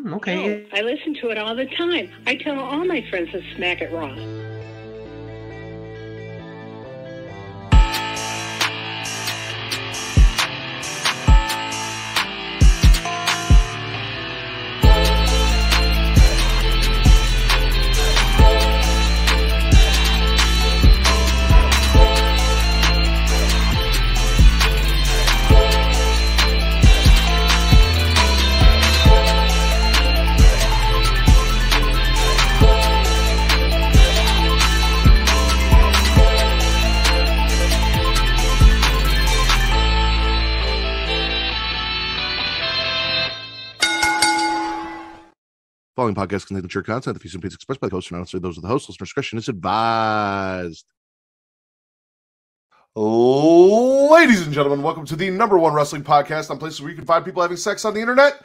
Okay. No, I listen to it all the time. I tell all my friends to Smack It Raw. Following podcast contains mature content. The views and opinions expressed by the host are not necessarily those of the host. Listener discretion is advised. Ladies and gentlemen, welcome to the #1 wrestling podcast on places where you can find people having sex on the internet.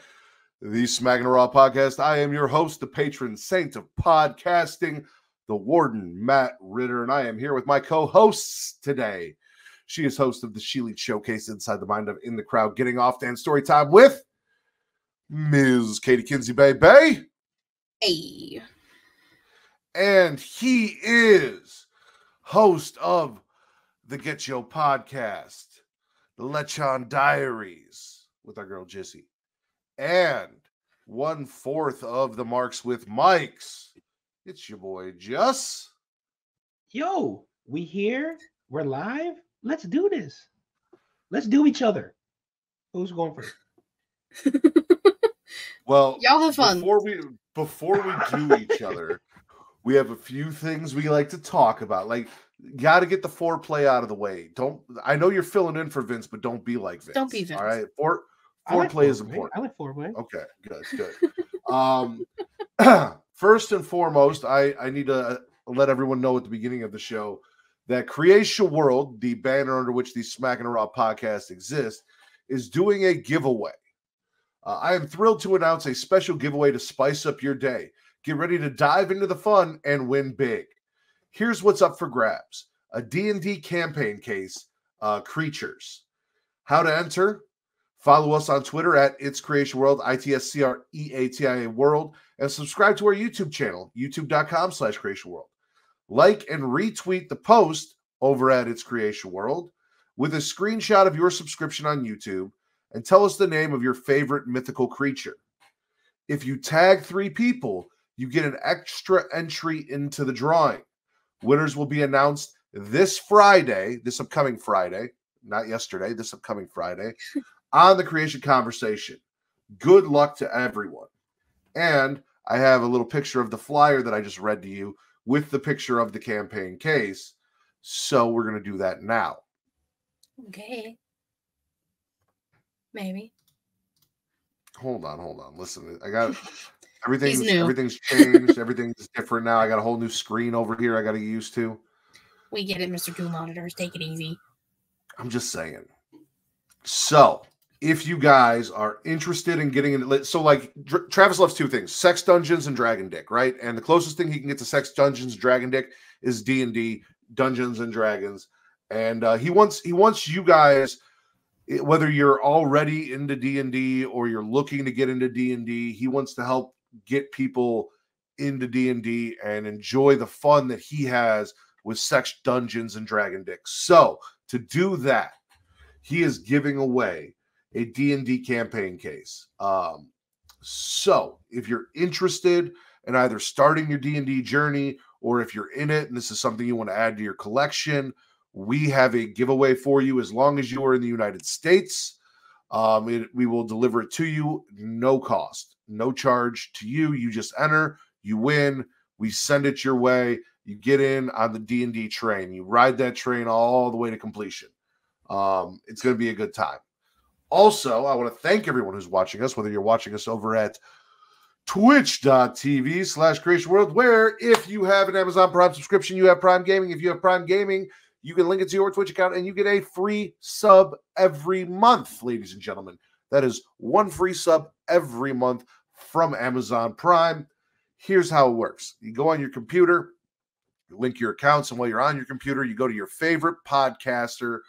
The Smackin It Raw podcast. I am your host, the patron saint of podcasting, the warden, Matt Ritter, and I am here with my co-hosts today. She is host of the She-Lead Showcase Inside the Mind of In the Crowd, Getting Off and Story Time with Ms. Katie Kinsey Bay. Hey. And he is host of the Getcho Podcast, the Lechon Diaries with our girl Jissy, and 1/4 of the Marks with Mikes. It's your boy Juss. Yo, we here. We're live. Let's do this. Let's do each other. Who's going first? Well, y'all have fun. Before we do each other, we have a few things we like to talk about. Like, got to get the foreplay out of the way. I know you're filling in for Vince, but don't be like Vince. Don't be Vince. All right, foreplay is important. I like foreplay. Okay, good. First and foremost, I need to let everyone know at the beginning of the show that Creation World, the banner under which the Smackin It Raw podcast exists, is doing a giveaway. I am thrilled to announce a special giveaway to spice up your day. Get ready to dive into the fun and win big. Here's what's up for grabs. A D&D campaign case, Creatures. How to enter? Follow us on Twitter at It's Creation World, ITSCREATIA World, and subscribe to our YouTube channel, youtube.com/Creation World. Like and retweet the post over at It's Creation World with a screenshot of your subscription on YouTube and tell us the name of your favorite mythical creature. If you tag 3 people, you get an extra entry into the drawing. Winners will be announced this upcoming Friday, not yesterday, this upcoming Friday, on the Creation Conversation. Good luck to everyone. And I have a little picture of the flyer that I just read to you with the picture of the campaign case. So we're going to do that now. Okay. Maybe. Hold on. Listen, I got everything's changed. Everything's different now. I got a whole new screen over here I got to get used to. We get it, Mr. Two Monitors. Take it easy. I'm just saying. So, if you guys are interested in getting into, so like Travis loves 2 things: Sex Dungeons and Dragon Dick, right? And the closest thing he can get to Sex Dungeons and Dragon Dick is D&D, Dungeons and Dragons. And he wants you guys, whether you're already into D&D or you're looking to get into D&D, he wants to help get people into D&D and enjoy the fun that he has with Sex Dungeons and Dragon Dick. So to do that, he is giving away a D&D campaign case. So if you're interested in either starting your D&D journey or if you're in it and this is something you want to add to your collection, we have a giveaway for you as long as you are in the United States. We will deliver it to you, no cost, no charge to you. You just enter, you win, we send it your way. You get in on the D&D train. You ride that train all the way to completion. It's going to be a good time. Also, I want to thank everyone who's watching us, whether you're watching us over at twitch.tv/Creation World, where if you have an Amazon Prime subscription, you have Prime Gaming. If you have Prime Gaming, you can link it to your Twitch account and you get a free sub every month, ladies and gentlemen. That is 1 free sub every month from Amazon Prime. Here's how it works. You go on your computer, you link your accounts, and while you're on your computer, you go to your favorite podcaster,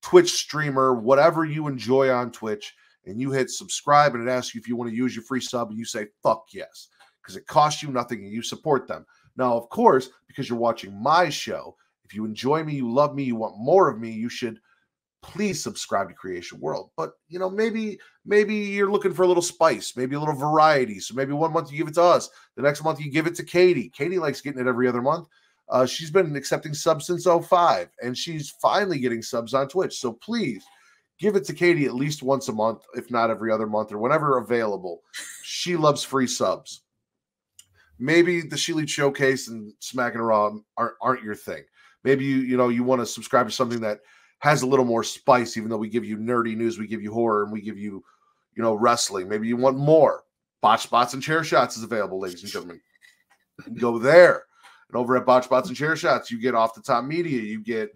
Twitch streamer, whatever you enjoy on Twitch, and you hit subscribe and it asks you if you want to use your free sub, and you say, fuck yes, because it costs you nothing and you support them. Now, of course, because you're watching my show, if you enjoy me, you love me, you want more of me, you should please subscribe to Creation World. But, you know, maybe you're looking for a little spice, maybe a little variety. So maybe one month you give it to us. The next month you give it to Katie. Katie likes getting it every other month. She's been accepting subs since 05, and she's finally getting subs on Twitch. So please give it to Katie at least once a month, if not every other month or whenever available. She loves free subs. Maybe the She Lead Showcase and Smackin' It Raw aren't your thing. Maybe you want to subscribe to something that has a little more spice, even though we give you nerdy news, we give you horror, and we give you, wrestling. Maybe you want more. Botch Spots and Chair Shots is available, ladies and gentlemen. Go there. And over at Botch Spots and Chair Shots, you get Off the Top Media. You get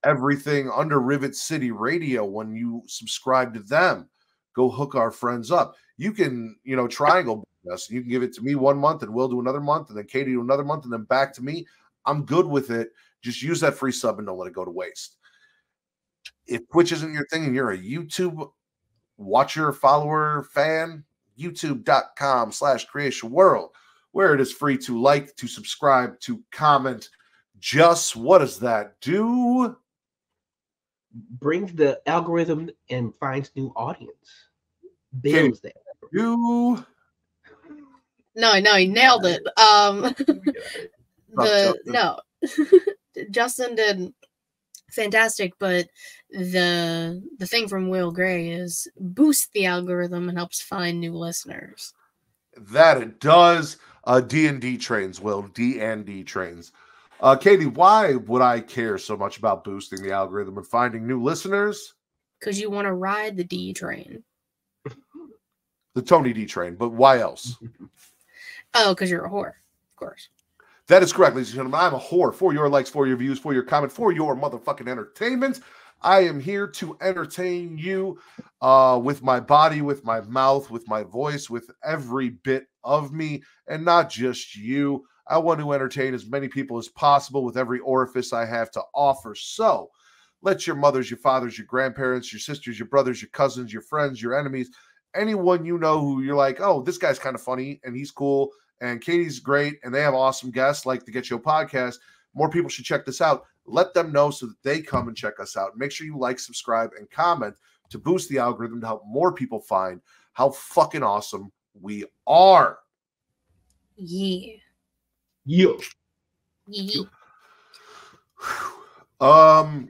everything under Rivet City Radio when you subscribe to them. Go hook our friends up. You can, triangle us. You can give it to me 1 month, and we'll do another month, and then Katie do another month, and then back to me. I'm good with it. Just use that free sub and don't let it go to waste. If Twitch isn't your thing and you're a YouTube watcher, follower, fan, youtube.com/Creation World, where it is free to like, to subscribe, to comment. Just what does that do? Brings the algorithm and finds new audience. Builds that. You. No, he nailed it. Justin did fantastic, but the thing from Will Gray is boost the algorithm and helps find new listeners. That it does. D&D trains, Will. D&D trains. Katie, why would I care so much about boosting the algorithm and finding new listeners? Because you want to ride the D train. The Tony D train, but why else? Oh, because you're a whore, of course. That is correct, ladies and gentlemen. I'm a whore for your likes, for your views, for your comment, for your motherfucking entertainment. I am here to entertain you with my body, with my mouth, with my voice, with every bit of me, and not just you. I want to entertain as many people as possible with every orifice I have to offer. So let your mothers, your fathers, your grandparents, your sisters, your brothers, your cousins, your friends, your enemies, anyone you know who you're like, oh, this guy's kind of funny and he's cool and Katie's great and they have awesome guests like the Getcho Podcast. More people should check this out. Let them know so that they come and check us out. Make sure you like, subscribe, and comment to boost the algorithm to help more people find how fucking awesome we are. Yeah. Yeah. Right. I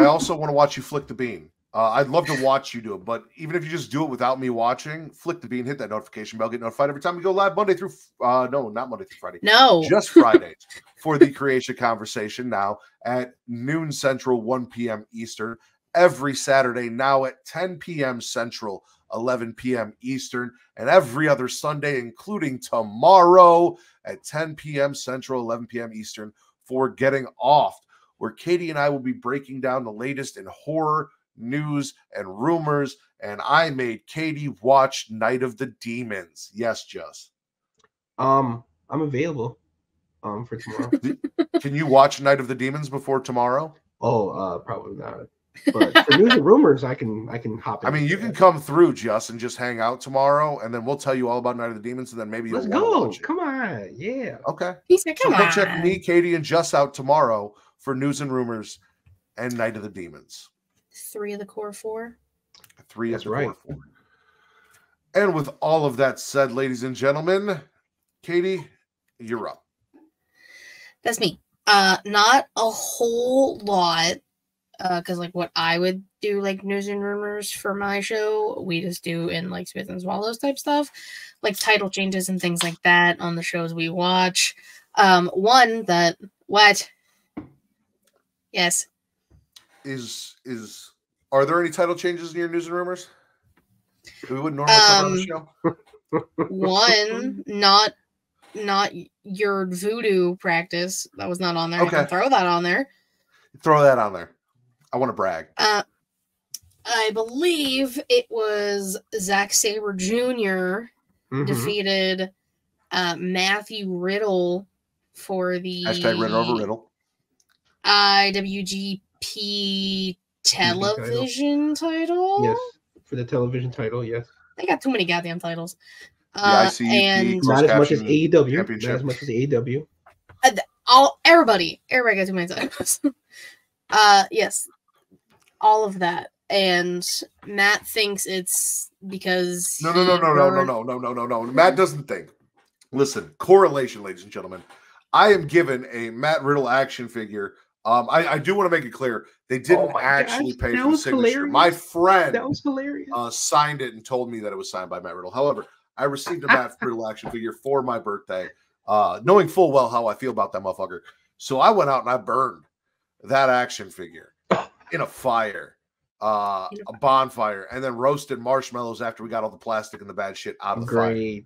also want to watch you flick the bean. I'd love to watch you do it, but even if you just do it without me watching, flick the bean, hit that notification bell, get notified every time we go live Monday through not Monday through Friday. No. Just Fridays for the Creation Conversation now at noon Central, 1 p.m. Eastern, every Saturday now at 10 p.m. Central, 11 p.m. Eastern, and every other Sunday, including tomorrow at 10 p.m. Central, 11 p.m. Eastern for Getting Off, where Katie and I will be breaking down the latest in horror, news, and rumors, and I made Katie watch Night of the Demons. Yes, Juss. I'm available for tomorrow. Can you watch Night of the Demons before tomorrow? Probably not. But for news and rumors, I can hop in. I mean, you can come through, Juss, and just hang out tomorrow, and then we'll tell you all about Night of the Demons, and then maybe let's you'll go. watch it. Come on, yeah. Okay. He said, "Come on." Check me, Katie, and Juss out tomorrow for news and rumors and Night of the Demons. 3 of the core 4. 3 That's of the right. core 4. And with all of that said, ladies and gentlemen, Katie, you're up. That's me. Not a whole lot, because like what I would do, like news and rumors for my show, we just do in like Smith and Swallows type stuff, like title changes and things like that on the shows we watch. One that what? Yes. Are there any title changes in your news and rumors? We wouldn't normally cover on the show. One, not your voodoo practice. That was not on there. Okay. I can throw that on there. Throw that on there. I want to brag. I believe it was Zack Sabre Jr. Defeated Matthew Riddle for the Hashtag Riddle over Riddle. IWGP television title. Yes. for the television title. Yes, they got too many goddamn titles. The ICUP, And not as much as Caption AEW. Championship. Not as much as AEW. everybody got too many titles. Yes, all of that. And Matt thinks it's because No. Matt doesn't think. Listen, correlation, ladies and gentlemen. I am given a Matt Riddle action figure. I do want to make it clear they didn't actually pay for the signature. Hilarious. My friend That was hilarious. signed it and told me that it was signed by Matt Riddle. However, I received a Matt Riddle action figure for my birthday, knowing full well how I feel about that motherfucker. So I went out and I burned that action figure in a fire. A bonfire, and then roasted marshmallows after we got all the plastic and the bad shit out of the fire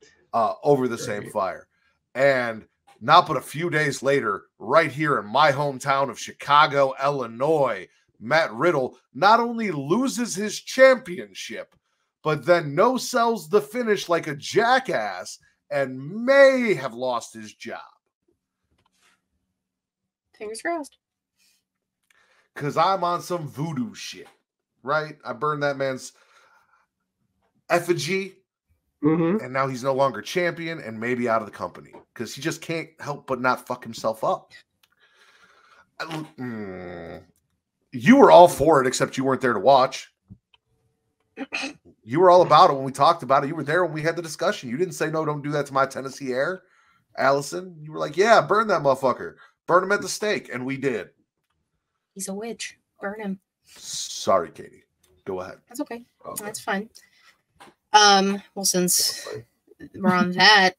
over the same fire. And not but a few days later, right here in my hometown of Chicago, Illinois, Matt Riddle not only loses his championship, but then no-sells the finish like a jackass and may have lost his job. Fingers crossed. Because I'm on some voodoo shit. Right? I burned that man's effigy, and now he's no longer champion and maybe out of the company because he just can't help but not fuck himself up. You were all for it, except you weren't there to watch. You were all about it when we talked about it. You were there when we had the discussion. You didn't say, no, don't do that to my Tennessee air, Allison. You were like, yeah, burn that motherfucker. Burn him at the stake. And we did. He's a witch. Burn him. Sorry, Katie. Go ahead. That's okay. That's fine. Well, since we're on that,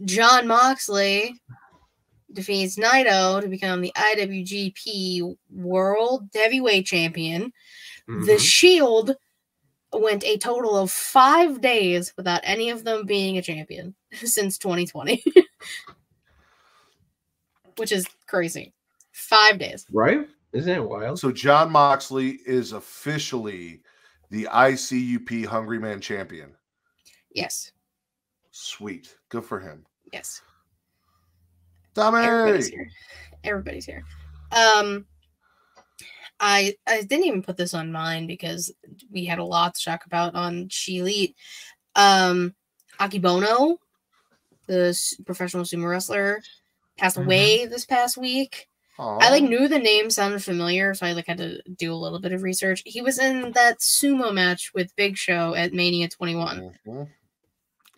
Jon Moxley defeats Naito to become the IWGP World Heavyweight Champion. The Shield went a total of 5 days without any of them being a champion since 2020, which is crazy. 5 days. Right? Isn't it wild? So Jon Moxley is officially the ICUP Hungry Man Champion. Yes. Sweet. Good for him. Yes. Tommy! Everybody's here. I didn't even put this on mine because we had a lot to talk about on She Elite. Akibono, the professional sumo wrestler, passed away this past week. Aww. I knew the name sounded familiar, so I had to do a little bit of research. He was in that sumo match with Big Show at Mania 21.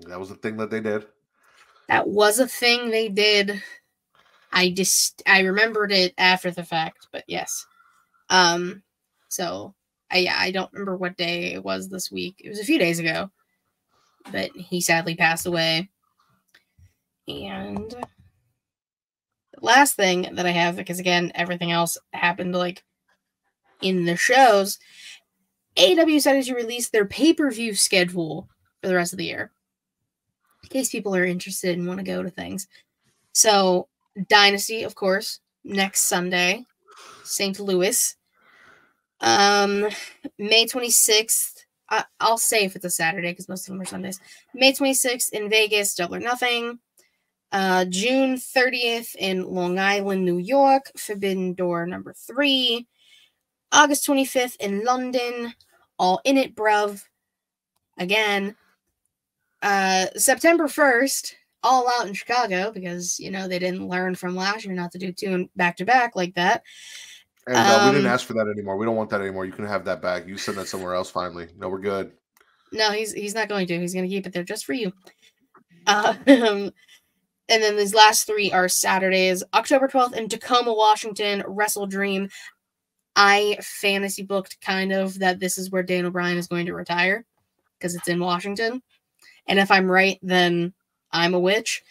That was the thing that they did. That was a thing they did. I remembered it after the fact, but yes. So I don't remember what day it was this week. It was a few days ago, but he sadly passed away. And the last thing that I have, because again, everything else happened in the shows, AEW decided to release their pay-per-view schedule for the rest of the year, in case people are interested and want to go to things. So Dynasty, of course, next Sunday, St. Louis. May 26th. I'll say if it's a Saturday because most of them are Sundays. May 26th in Vegas, Double or Nothing. June 30th in Long Island, New York, Forbidden Door number 3. August 25th in London, All In It, bruv. Again. September 1st, All Out in Chicago, because, they didn't learn from last year not to do 2 back-to-back like that. And we didn't ask for that anymore. We don't want that anymore. You can have that back. You send that somewhere else finally. No, we're good. No, he's not going to. He's going to keep it there just for you. And then these last 3 are Saturdays. October 12th in Tacoma, Washington, Wrestle Dream. I fantasy booked kind of that this is where Daniel Bryan is going to retire because it's in Washington. And if I'm right, then I'm a witch.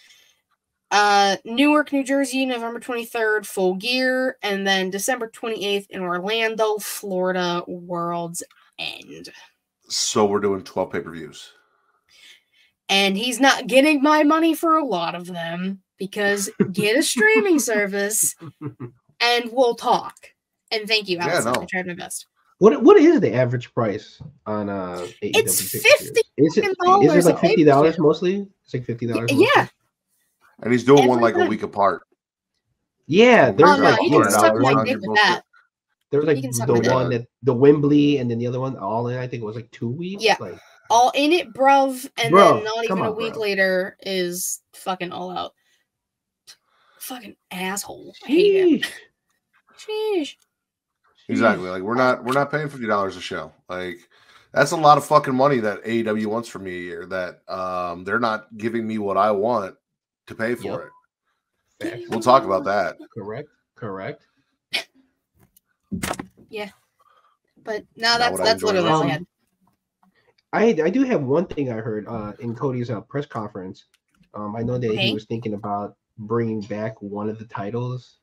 Newark, New Jersey, November 23rd, Full Gear. And then December 28th in Orlando, Florida, World's End. So we're doing 12 pay-per-views. And he's not getting my money for a lot of them because get a streaming service and we'll talk. And thank you, Allison. I tried my best. What is the average price on AEW? It's $50. Is it like $50 mostly? It's like $50. Yeah. And he's doing one like a week apart. Yeah, there's $100 with that. There was like You can suck the my dick. one that the Wembley and then the other one all in. I think it was like 2 weeks. Yeah. Like, All in it, bruv, and Bruv, then not come even a on, week bruv. later is fucking all out. Fucking asshole. I hate him. sheesh. Sheesh. Exactly. Like we're not paying $50 a show. Like that's a lot of fucking money that AEW wants from me a year. That they're not giving me what I want to pay for Yep. it. Facts. We'll talk about that. Correct. Yeah. But no, Not what I that's enjoy literally all I wrestling. had. I do have one thing I heard in Cody's press conference. I know that Okay. he was thinking about bringing back one of the titles.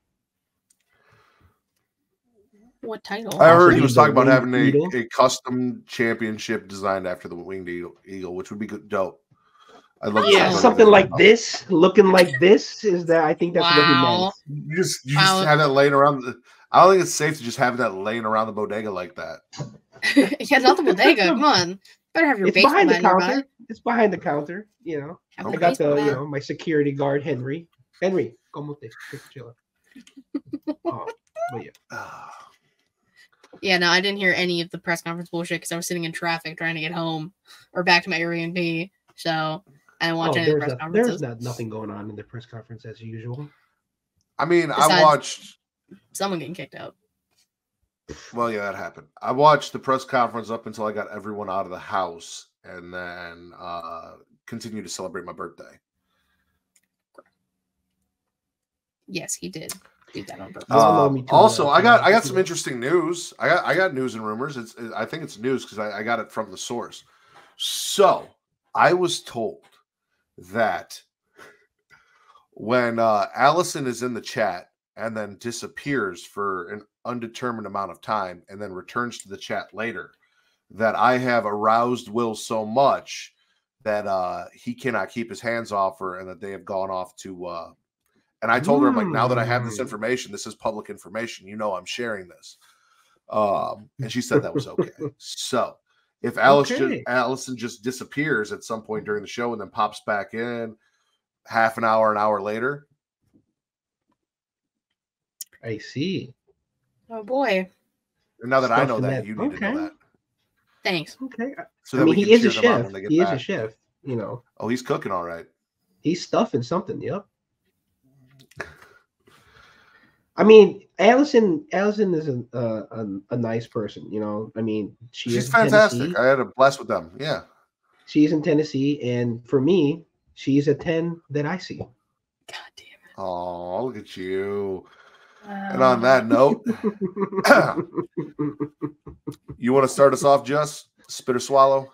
What title? I heard he Possibly was the talking about Winged having Eagle. a custom championship designed after the Winged Eagle, which would be good, dope. I love Yeah, Oh. something like this, looking like this. Is that I think that's what he Wow. meant. You just Wow. have that laying around. I don't think it's safe to just have that laying around the bodega like that. Yeah, not the bodega. Come on. Better have your It's baseball behind the bat nearby. counter. It's behind the counter. You know, Have Okay. I got baseball the bat. my security guard Henry. Henry, como te chill. Oh, but yeah. Yeah, no, I didn't hear any of the press conference bullshit because I was sitting in traffic trying to get home or back to my Airbnb. So I didn't watch any of the press conferences. There's nothing going on in the press conference as usual. I mean, I Besides- watched. Someone getting kicked out. Well, yeah, that happened. I watched the press conference up until I got everyone out of the house, and then continued to celebrate my birthday. Yes, he did do that on purpose. Y'all know me too Also, well, I got so- some interesting news. I got news and rumors. I think it's news because I got it from the source. So I was told that when Allison is in the chat and then disappears for an undetermined amount of time and then returns to the chat later, that I have aroused Will so much that he cannot keep his hands off her and that they have gone off to and I told her, I'm like, now that I have this information, this is public information. You know, I'm sharing this. And she said that was okay. So if Allison just disappears at some point during the show and then pops back in half an hour later. I see. Oh boy. And now that I know Stuff in that, that- you need to know okay. that. Thanks. Okay. So I that mean, we he can is a cheer them on chef. when they get He is back. a chef. You know, Oh, he's cooking all right. he's stuffing something. Yep. I mean, Allison is a nice person. You know, I mean, She's is in fantastic. Tennessee. I had a blast with them. Yeah. She's in Tennessee, and for me, she's a 10 that I see. God damn Oh, look at you. it. And on that note, you want to start us off, Juss? Spit or swallow?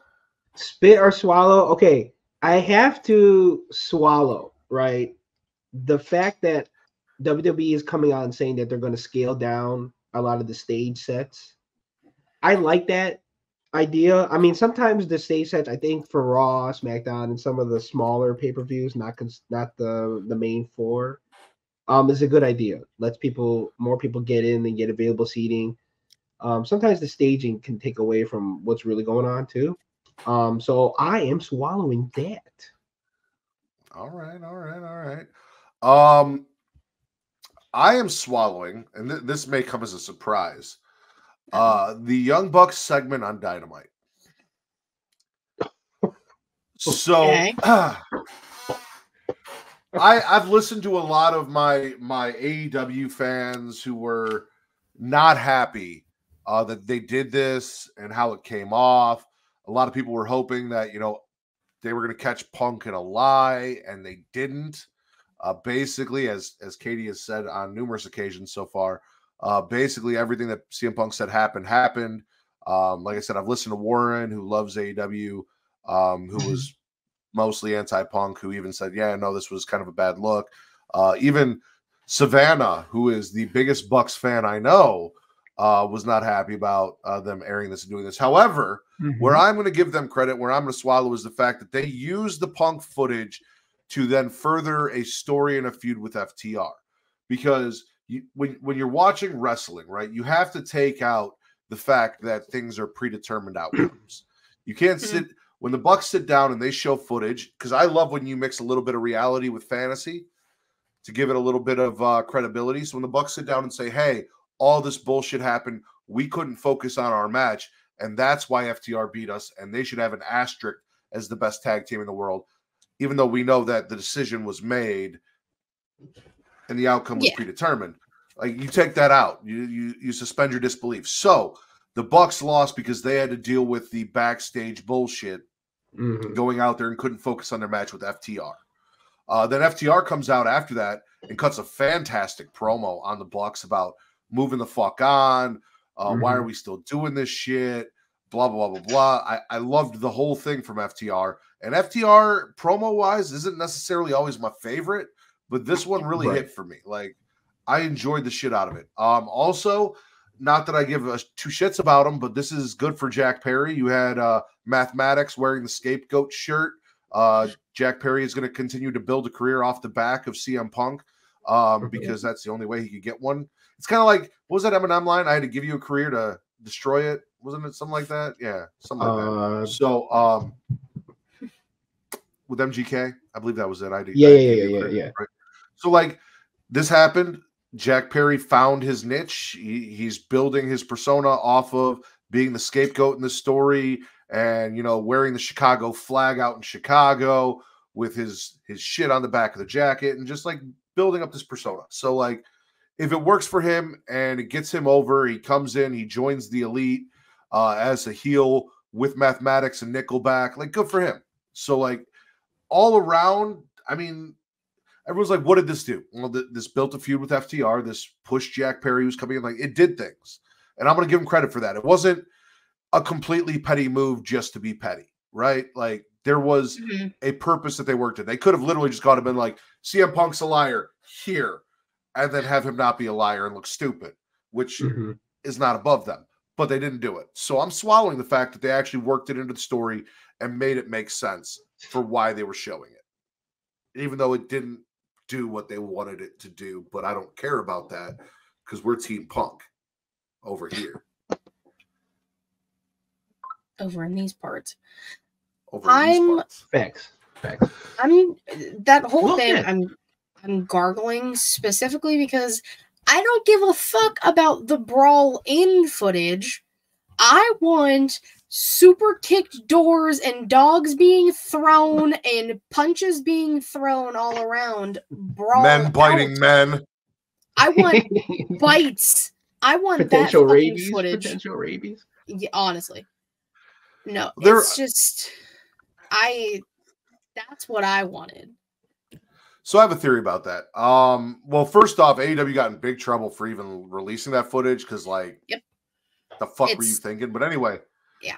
Spit or swallow? Okay, I have to swallow, right? The fact that WWE is coming out and saying that they're going to scale down a lot of the stage sets. I like that idea. I mean, sometimes the stage sets, I think for Raw, SmackDown, and some of the smaller pay-per-views, not the main four, is a good idea. Lets more people get in and get available seating. Sometimes the staging can take away from what's really going on too. So I am swallowing that. All right. I am swallowing, and this may come as a surprise, the Young Bucks segment on Dynamite. So Okay. I've listened to a lot of my AEW fans who were not happy that they did this and how it came off. A lot of people were hoping that, you know, they were going to catch Punk in a lie, and they didn't. Basically, as Katie has said on numerous occasions so far, basically everything that CM Punk said happened. Like I said, I've listened to Warren, who loves AEW, who was mostly anti-Punk, who even said, yeah, no, this was kind of a bad look. Even Savannah, who is the biggest Bucks fan I know, was not happy about them airing this and doing this. However, where I'm going to give them credit, where I'm going to swallow, is the fact that they used the Punk footage to then further a story and a feud with FTR. Because when you're watching wrestling, right, you have to take out the fact that things are predetermined outcomes. You can't sit when the Bucks sit down and they show footage, because I love when you mix a little bit of reality with fantasy to give it a little bit of credibility. So when the Bucks sit down and say, hey, all this bullshit happened. We couldn't focus on our match, and that's why FTR beat us, and they should have an asterisk as the best tag team in the world, even though we know that the decision was made and the outcome was predetermined. Like, you take that out. You suspend your disbelief. So the Bucks lost because they had to deal with the backstage bullshit going out there and couldn't focus on their match with FTR. Then FTR comes out after that and cuts a fantastic promo on the Bucks about moving the fuck on. Why are we still doing this shit? Blah, blah, blah, blah, blah. I loved the whole thing from FTR. And FTR, promo-wise, isn't necessarily always my favorite, but this one really hit for me. Like, I enjoyed the shit out of it. Also, not that I give two shits about him, but this is good for Jack Perry. You had Mathematics wearing the scapegoat shirt. Jack Perry is going to continue to build a career off the back of CM Punk because that's the only way he could get one. It's kind of like, what was that Eminem line? I had to give you a career to destroy it. Wasn't it something like that? Yeah, something like that. So, with MGK, I believe that was it. Yeah. Right? So, like, this happened. Jack Perry found his niche. He's building his persona off of being the scapegoat in the story and, you know, wearing the Chicago flag out in Chicago with his shit on the back of the jacket and just, like, building up this persona. So, like, if it works for him and it gets him over, he comes in, he joins the Elite as a heel with Mathematics and Nickelback. Like, good for him. So, like, all around, I mean, everyone's like, what did this do? Well, this built a feud with FTR. This pushed Jack Perry, who's coming in. Like, it did things. And I'm going to give him credit for that. It wasn't a completely petty move just to be petty, right? Like, there was a purpose that they worked in. They could have literally just gone and been like, CM Punk's a liar here, and then have him not be a liar and look stupid, which is not above them. But they didn't do it. So I'm swallowing the fact that they actually worked it into the story and made it make sense for why they were showing it. Even though it didn't do what they wanted it to do, but I don't care about that because we're Team Punk over here. Over in these parts. Facts. I mean, that whole thing, I'm gargling specifically because I don't give a fuck about the brawl in footage. I want super kicked doors and dogs being thrown and punches being thrown all around. Brawl men biting men. I want bites. I want potential that fucking rabies, footage. Potential rabies. Yeah, honestly. No, it's just that's what I wanted. So I have a theory about that. Well, first off, AEW got in big trouble for even releasing that footage because, like, the fuck were you thinking? But anyway, yeah,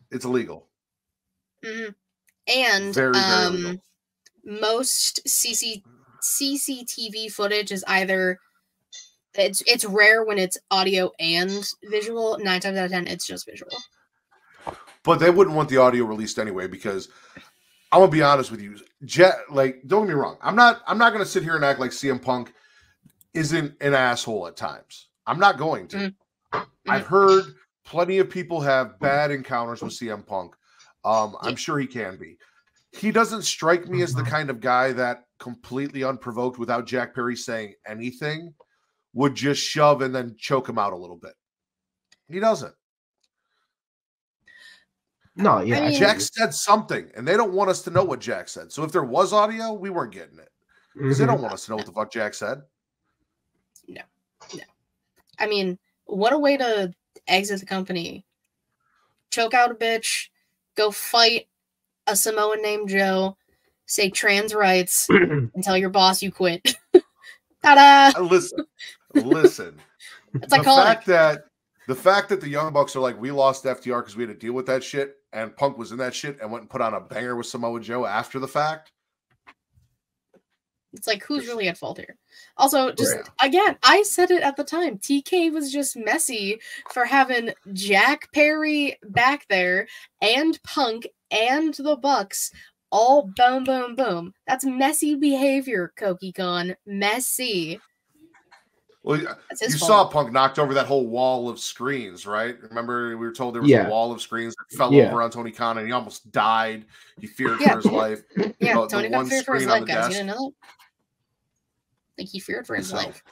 it's illegal. And very illegal. Most CCTV footage is either it's rare when it's audio and visual. 9 times out of 10, it's just visual. But they wouldn't want the audio released anyway because I'm gonna be honest with you, like, don't get me wrong. I'm not gonna sit here and act like CM Punk isn't an asshole at times. I'm not going to. I've heard plenty of people have bad encounters with CM Punk. I'm sure he can be. He doesn't strike me as the kind of guy that completely unprovoked, without Jack Perry saying anything, would just shove and then choke him out a little bit. He doesn't. No, yeah. I mean, Jack said something, and they don't want us to know what Jack said. So if there was audio, we weren't getting it. Because they don't want us to know what the fuck Jack said. No. I mean, what a way to exit the company. Choke out a bitch, go fight a Samoan named Joe, say trans rights, and tell your boss you quit. Ta-da! Listen. It's iconic. The fact that the Young Bucks are like, we lost FTR because we had to deal with that shit, and Punk was in that shit and went and put on a banger with Samoa Joe after the fact. It's like, who's really at fault here? Also, again, I said it at the time. TK was just messy for having Jack Perry back there and Punk and the Bucks all boom, boom, boom. That's messy behavior, Koki Khan. Messy. Well, you saw Punk knocked over that whole wall of screens, right? Remember, we were told there was a wall of screens that fell over on Tony Khan, and he almost died. He feared for his life. Yeah, Tony Khan feared for his life, guys. You didn't know that? Like, he feared for his life.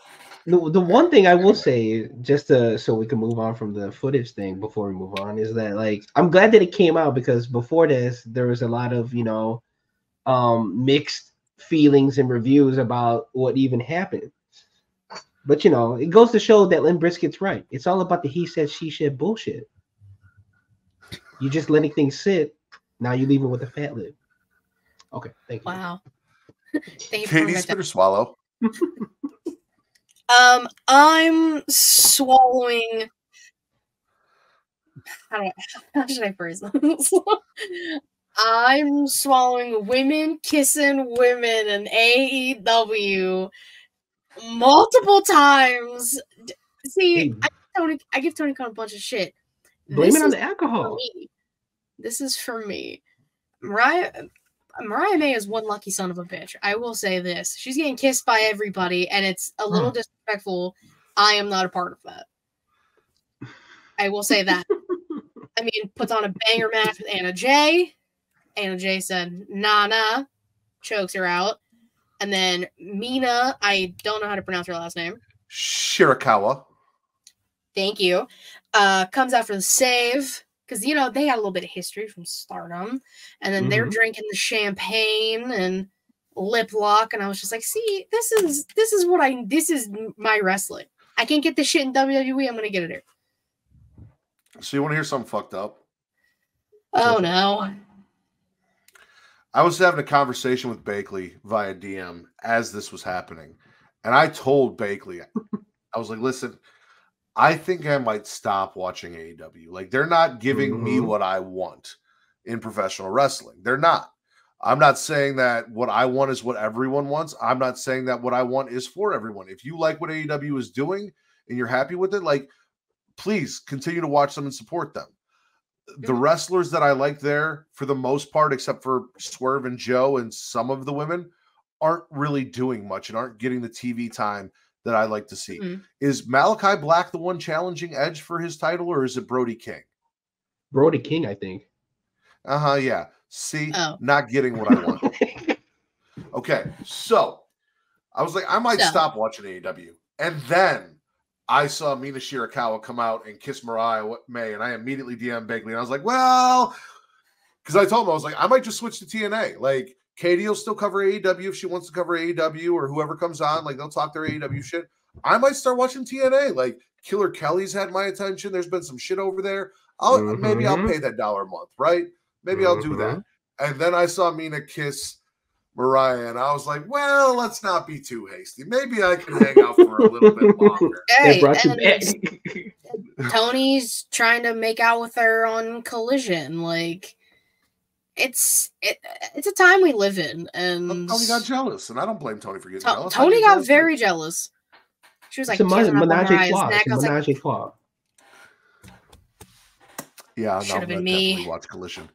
The one thing I will say, just so we can move on from the footage thing before we move on, is that like I'm glad that it came out, because before this there was a lot of mixed feelings and reviews about what even happened. But it goes to show that Limp Bizkit's right. It's all about the he said she said bullshit. You just letting things sit. Now you leaving with a fat lip. Okay, thank you. Wow. Thank you. Katie, spit or swallow? I'm swallowing. How should I phrase this? I'm swallowing women kissing women in AEW multiple times. See, I give Tony Khan a bunch of shit. Blame it on the alcohol. This is for me. Mariah May is one lucky son of a bitch. I will say this. She's getting kissed by everybody, and it's a little disrespectful. I am not a part of that. I will say that. I mean, puts on a banger match with Anna Jay. Anna Jay said, nah, chokes her out. And then Mina, I don't know how to pronounce her last name. Shirakawa. Thank you. Comes out for the save. Because, they got a little bit of history from Stardom. And then they're drinking the champagne and lip lock. And I was just like, see, this is my wrestling. I can't get this shit in WWE. I'm going to get it here. So you want to hear something fucked up? Oh, no. I was having a conversation with Bakley via DM as this was happening. And I told Bakley, I was like, listen, I think I might stop watching AEW. Like, they're not giving me what I want in professional wrestling. They're not. I'm not saying that what I want is what everyone wants. I'm not saying that what I want is for everyone. If you like what AEW is doing and you're happy with it, like, please continue to watch them and support them. The wrestlers that I like there, for the most part, except for Swerve and Joe and some of the women, aren't really doing much and aren't getting the TV time that I like to see. Is Malachi Black the one challenging Edge for his title, or is it Brody King? Brody King, I think. Yeah. See, not getting what I want. Okay, so I was like, I might stop watching AEW. And then I saw Mina Shirakawa come out and kiss Mariah May, and I immediately DM'd Bakley, and I was like, well, because I told him, I was like, I might just switch to TNA. Like, Katie will still cover AEW if she wants to cover AEW, or whoever comes on, like, they'll talk their AEW shit. I might start watching TNA. Like, Killer Kelly's had my attention. There's been some shit over there. Maybe I'll pay that $1 a month, right? Maybe I'll do that. And then I saw Mina kiss Mariah, and I was like, well, let's not be too hasty. Maybe I can hang out for a little bit longer. Hey, Tony's trying to make out with her on Collision. Like, it's a time we live in, and Tony got jealous, and I don't blame Tony for getting jealous. Tony got very jealous. She was like, menage a trois. Yeah, should have been me. Definitely watch Collision.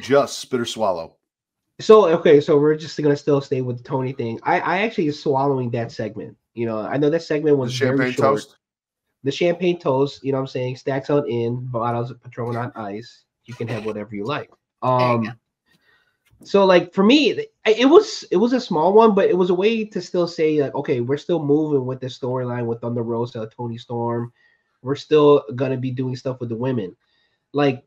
Just spit or swallow. So we're just gonna still stay with the Tony thing. I actually is swallowing that segment. I know that segment was very short. Toast? The champagne toast, you know what I'm saying, stacks out in bottles of Patron on ice. You can have whatever you like. So like for me, it was a small one, but it was a way to still say like, okay, we're still moving with the storyline with Thunder Rosa, Tony Storm. We're still gonna be doing stuff with the women. Like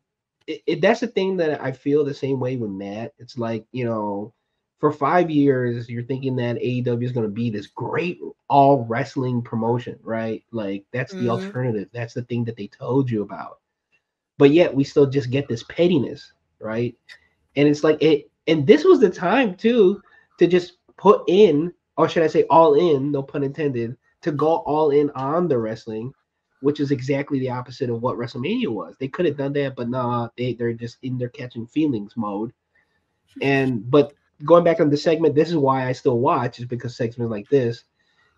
that's the thing that I feel the same way with Matt. It's like, for 5 years, you're thinking that AEW is going to be this great all wrestling promotion, right? Like that's the alternative. That's the thing that they told you about. But yet we still just get this pettiness, right? And it's like and this was the time too to just put in, or should I say all in, no pun intended, to go all in on the wrestling, which is exactly the opposite of what WrestleMania was. They could have done that, but no, they're just in their catching feelings mode. But going back on the segment, this is why I still watch, is because segments like this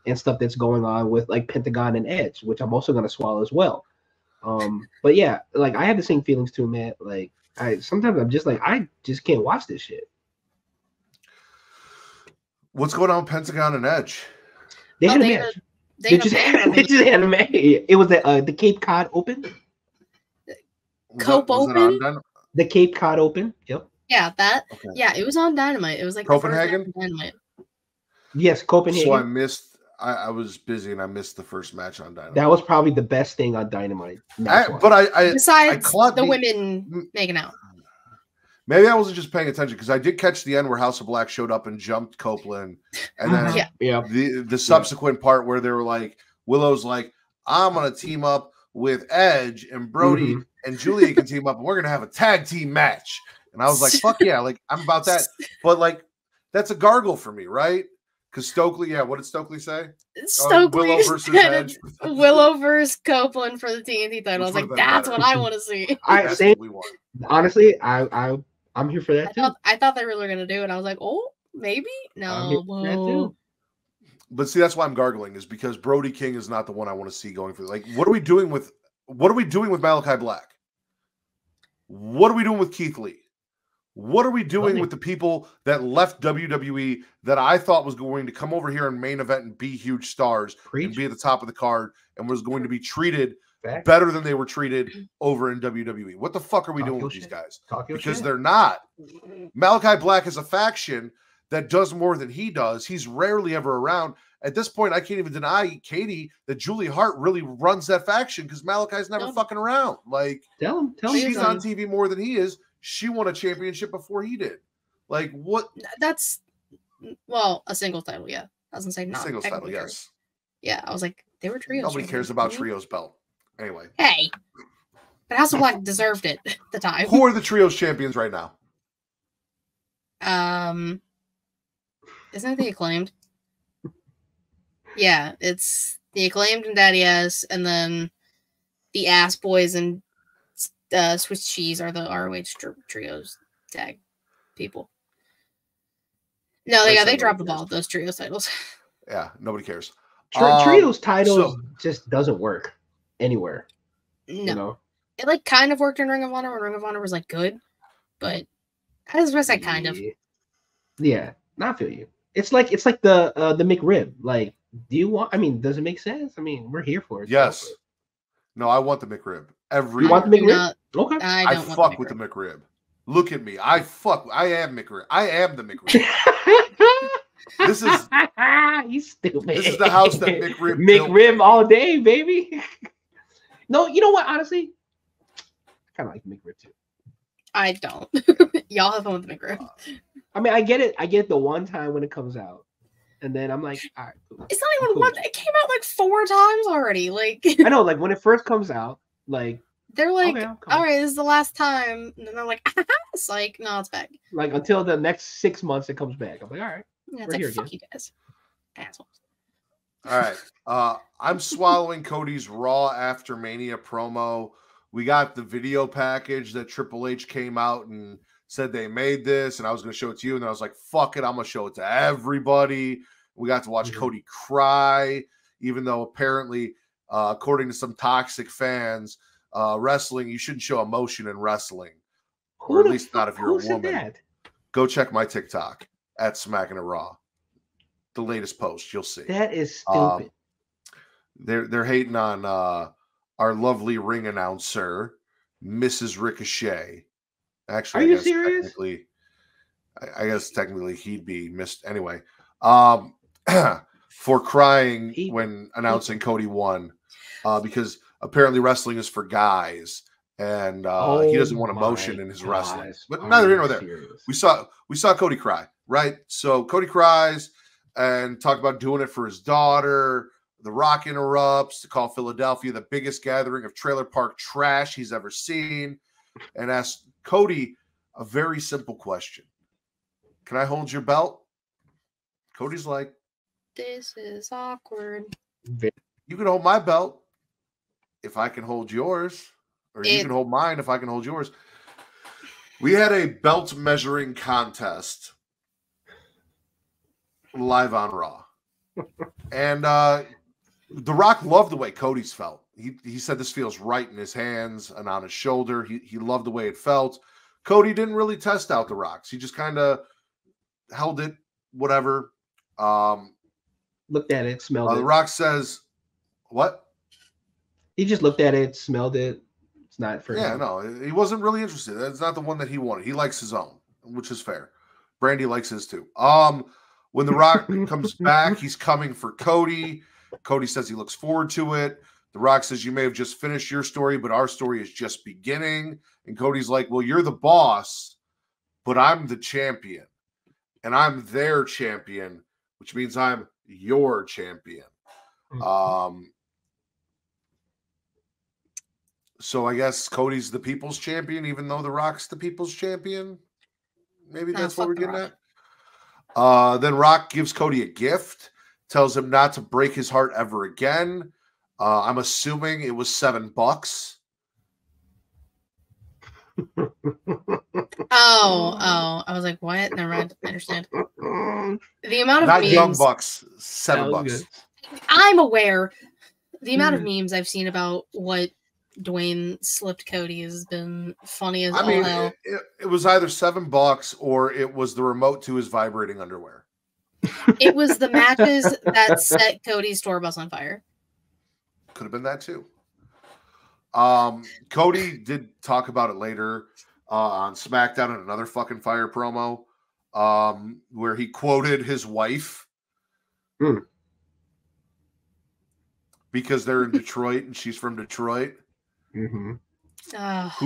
and stuff that's going on with like Pentagon and Edge, which I'm also going to swallow as well. But yeah, like I have the same feelings too, Matt. Like sometimes I'm just like, I just can't watch this shit. What's going on with Pentagon and Edge? They had a match. They just had a match. It was the Cape Cod Open. Cope Open? The Cape Cod Open. Yep. Yeah, that. Okay. Yeah, it was on Dynamite. It was like Copenhagen. Dynamite. Yes, Copenhagen. So I missed. I was busy and I missed the first match on Dynamite. That was probably the best thing on Dynamite. Besides the women making out. Maybe I wasn't just paying attention because I did catch the end where House of Black showed up and jumped Copeland, and then the subsequent part where they were like, Willow's like, I'm gonna team up with Edge and Brody and Julia can team up and we're gonna have a tag team match. And I was like, fuck yeah, like I'm about that. But like that's a gargle for me, right? Because Stokely, what did Stokely say? Willow versus Edge. Willow versus Copeland for the TNT title. I was like, that's what I want to see. Honestly, I'm here for that too. I thought they were going to do it. I was like, oh, maybe? No. But see, that's why I'm gargling, is because Brody King is not the one I want to see going for. Like, what are we doing with Malachi Black? What are we doing with Keith Lee? What are we doing with the people that left WWE that I thought was going to come over here and main event and be huge stars and be at the top of the card and was going to be treated better than they were treated over in WWE? What the fuck are we doing with these guys? Because they're not. Malachi Black is a faction that does more than he does. He's rarely ever around. At this point, I can't even deny, Katie, that Julie Hart really runs that faction because Malachi's never fucking around. Like, tell him she's on TV more than he is. She won a championship before he did. Like, what? That's, a singles title, yeah. I was going to say not. Singles title, yes. Yeah, I was like, they were trios. Nobody cares about trios belt. Anyway. Hey. But House of Black deserved it at the time. Who are the trios champions right now? Isn't it the Acclaimed? Yeah, it's the Acclaimed and Daddy S, and then the Ass Boys and Swiss Cheese are the ROH trios tag people. No, they dropped the ball, those trios titles. Yeah, nobody cares. Trios titles just doesn't work anywhere. No. You know? It like kind of worked in Ring of Honor when Ring of Honor was like good, but I was supposed to say kind of. Yeah, I feel you. It's like the McRib. Like, does it make sense? I mean, we're here for it. Yes. No, I want the McRib. You want the McRib? Okay. I fuck with the McRib. Look at me. I am McRib. I am the McRib. This is you stupid. This is the house that McRib built. All day, baby. No, you know what? Honestly, I kind of like McRib too. I don't. Y'all have fun with the McRib. I mean, I get it. I get the one time when it comes out, and then I'm like, all right, cool. It's not even one. It came out like 4 times already. Like I know, like when it first comes out, like they're like, okay, all right, this is the last time, and then they're like, it's like, no, it's back. Like until the next 6 months, it comes back. I'm like, all right, yeah, it's like, fuck you guys, assholes. All right, I'm swallowing Cody's Raw After Mania promo. We got the video package that Triple H came out and said they made this, and I was going to show it to you, and then I was like, fuck it, I'm going to show it to everybody. We got to watch Cody cry, even though apparently, according to some toxic fans, wrestling, you shouldn't show emotion in wrestling, or at least not if you're a woman. Go check my TikTok at Smackin It Raw. The latest post, you'll see. That is stupid. They're hating on our lovely ring announcer, Mrs. Ricochet. Actually, are you serious? I guess technically he'd be missed anyway. For crying when announcing Cody won, because apparently wrestling is for guys, and he doesn't want emotion in his wrestling. But neither here nor there. We saw Cody cry, right? So Cody cries and talked about doing it for his daughter. The Rock interrupts to call Philadelphia the biggest gathering of trailer park trash he's ever seen, and asks Cody a very simple question. Can I hold your belt? Cody's like, this is awkward. You can hold my belt if I can hold yours, or you can hold mine if I can hold yours. We had a belt measuring contest live on Raw. And The Rock loved the way Cody's felt. He said this feels right in his hands and on his shoulder. He loved the way it felt. Cody didn't really test out the Rocks. He just kind of held it, whatever. Looked at it, smelled it. The Rock says, what? He just looked at it, smelled it. It's not for him. Yeah, no, he wasn't really interested. It's not the one that he wanted. He likes his own, which is fair. Brandy likes his too. When The Rock comes back, he's coming for Cody. Cody says he looks forward to it. The Rock says, you may have just finished your story, but our story is just beginning. And Cody's like, well, you're the boss, but I'm the champion. And I'm their champion, which means I'm your champion. So I guess Cody's the people's champion, even though The Rock's the people's champion. Maybe that's what we're getting at. Then Rock gives Cody a gift, tells him not to break his heart ever again. I'm assuming it was $7. Oh, I was like, what? Never mind. I understand. The amount of not memes, young bucks, $7. I'm aware. The amount of memes I've seen about what Dwayne slipped Cody has been funny as all hell. It was either $7 or it was the remote to his vibrating underwear. It was the matches that set Cody's tour bus on fire. Could have been that too. Cody did talk about it later on SmackDown in another fucking fire promo where he quoted his wife because they're in Detroit and she's from Detroit. Who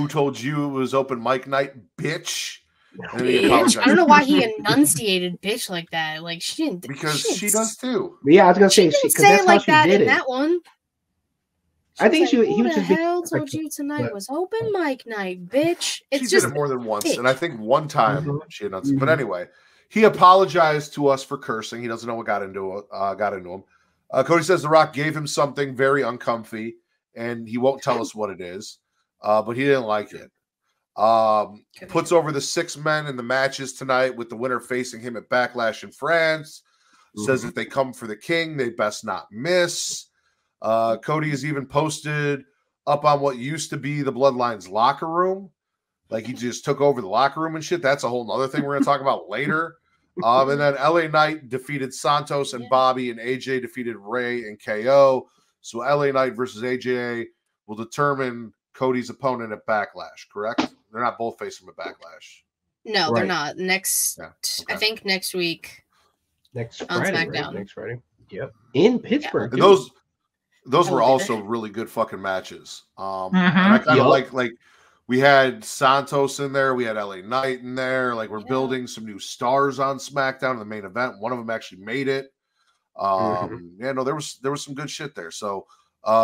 told you it was open mic night, bitch? Bitch. I don't know why he enunciated bitch like that. Like she didn't, because she does too. Yeah, I was gonna say because that's like how she did it. That one. I think he was just. Who the hell told you tonight was open mic night, bitch? She did it more than once, and I think one time she announced it. But anyway, he apologized to us for cursing. He doesn't know what got into him. Cody says The Rock gave him something very uncomfy, and he won't tell us what it is. But he didn't like it. Puts over the 6 men in the matches tonight with the winner facing him at Backlash in France. Says if they come for the king, they best not miss. Cody has even posted up on what used to be the Bloodline's locker room. Like he just took over the locker room and shit. That's a whole other thing we're going to talk about later. And then LA Knight defeated Santos and Bobby, and AJ defeated Ray and KO. So LA Knight versus AJ will determine Cody's opponent at Backlash, correct? They're not both facing him at Backlash. No, they're not. Next, I think next week. Next on Friday, SmackDown. right? Next Friday. Yep. In Pittsburgh. And those were also really good fucking matches. And I kind of like we had Santos in there, we had LA Knight in there. Like we're building some new stars on SmackDown in the main event. One of them actually made it. Yeah, no, there was some good shit there. So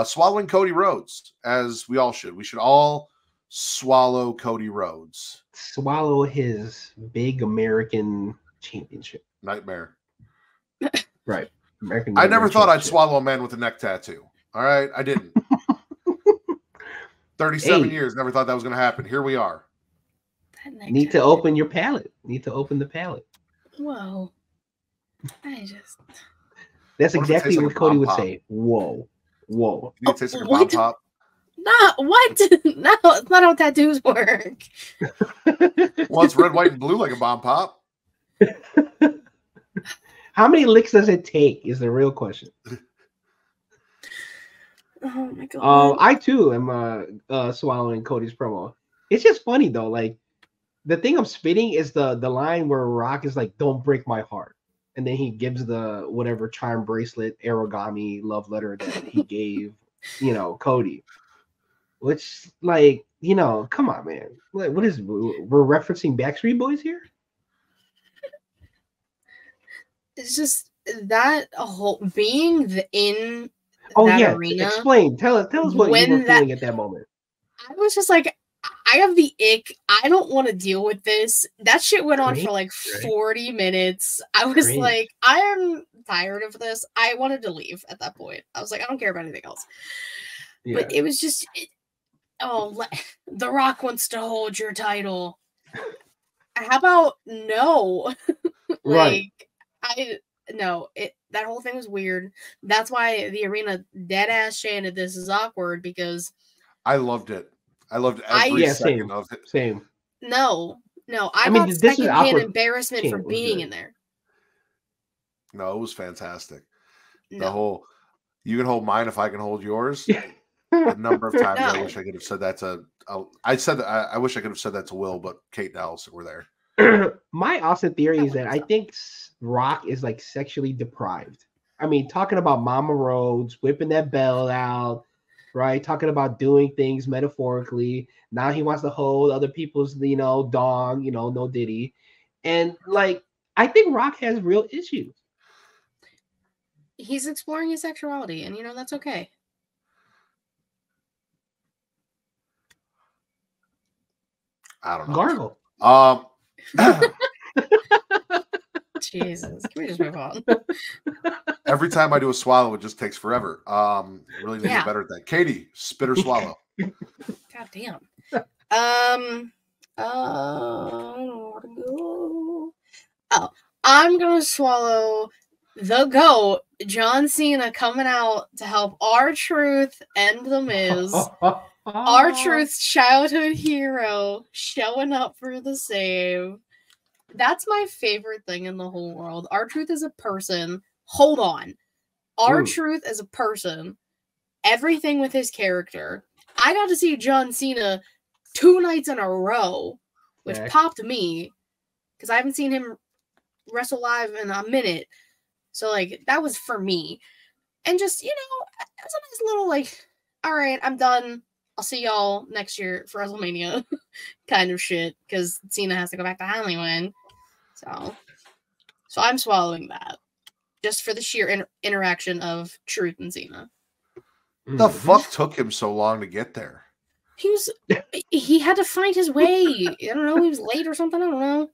swallowing Cody Rhodes, as we all should. We should all swallow Cody Rhodes. Swallow his big American championship. Nightmare. Right. American I never thought I'd swallow a man with a neck tattoo. All right, I didn't. 37 years, never thought that was going to happen. Here we are. Need to open your palate. Need to open the palate. Whoa. That's exactly what Cody would say. Whoa. Whoa. You taste like a bomb pop? No, what? No, it's not how tattoos work. Well, it's red, white, and blue like a bomb pop. How many licks does it take is the real question. Oh my god. I too am swallowing Cody's promo. It's just funny though. Like the thing I'm spitting is the line where Rock is like, "Don't break my heart," and then he gives the whatever charm bracelet, origami love letter that he gave, Cody. Which, like, come on, man. Like, what is we're referencing Backstreet Boys here? It's just that whole being in arena. Explain. Tell us what you were feeling at that moment. I was just like, I have the ick. I don't want to deal with this. That shit went on for like 40 minutes. I was like, I am tired of this. I wanted to leave at that point. I was like, I don't care about anything else. Yeah. But it was just, The Rock wants to hold your title. How about no? That whole thing was weird. That's why the arena dead ass chanted, "This is awkward," because I loved it. I loved every second of it. Same. No, I got secondhand embarrassment for being in there. No, it was fantastic. The whole, you can hold mine if I can hold yours. A number of times I wish I could have said that to. I wish I could have said that to Will, but Kate and Allison were there. my Austin theory is that I think Rock is like sexually deprived. I mean, talking about Mama Rhodes, whipping that belt out, right? Talking about doing things metaphorically. Now he wants to hold other people's, dong, no Diddy. And like, I think Rock has real issues. He's exploring his sexuality, and that's okay. I don't know. Gargle. Jesus, can we just move on? Every time I do a swallow, it just takes forever. Really need to get better at that. Katie, spit or swallow. God damn. I don't know where to go. Oh, I'm gonna swallow the GOAT, John Cena, coming out to help R-Truth end The Miz. R-Truth's childhood hero showing up for the save. That's my favorite thing in the whole world. R-Truth is a person. Hold on. R-Truth as a person. Everything with his character. I got to see John Cena 2 nights in a row, which popped me because I haven't seen him wrestle live in a minute. So, like, that was for me. And just, it was a nice little, all right, I'm done. I'll see y'all next year for WrestleMania kind of shit because Cena has to go back to Hollywood. So I'm swallowing that just for the sheer interaction of Truth and Cena. The fuck took him so long to get there? He had to find his way. I don't know. He was late or something. I don't know.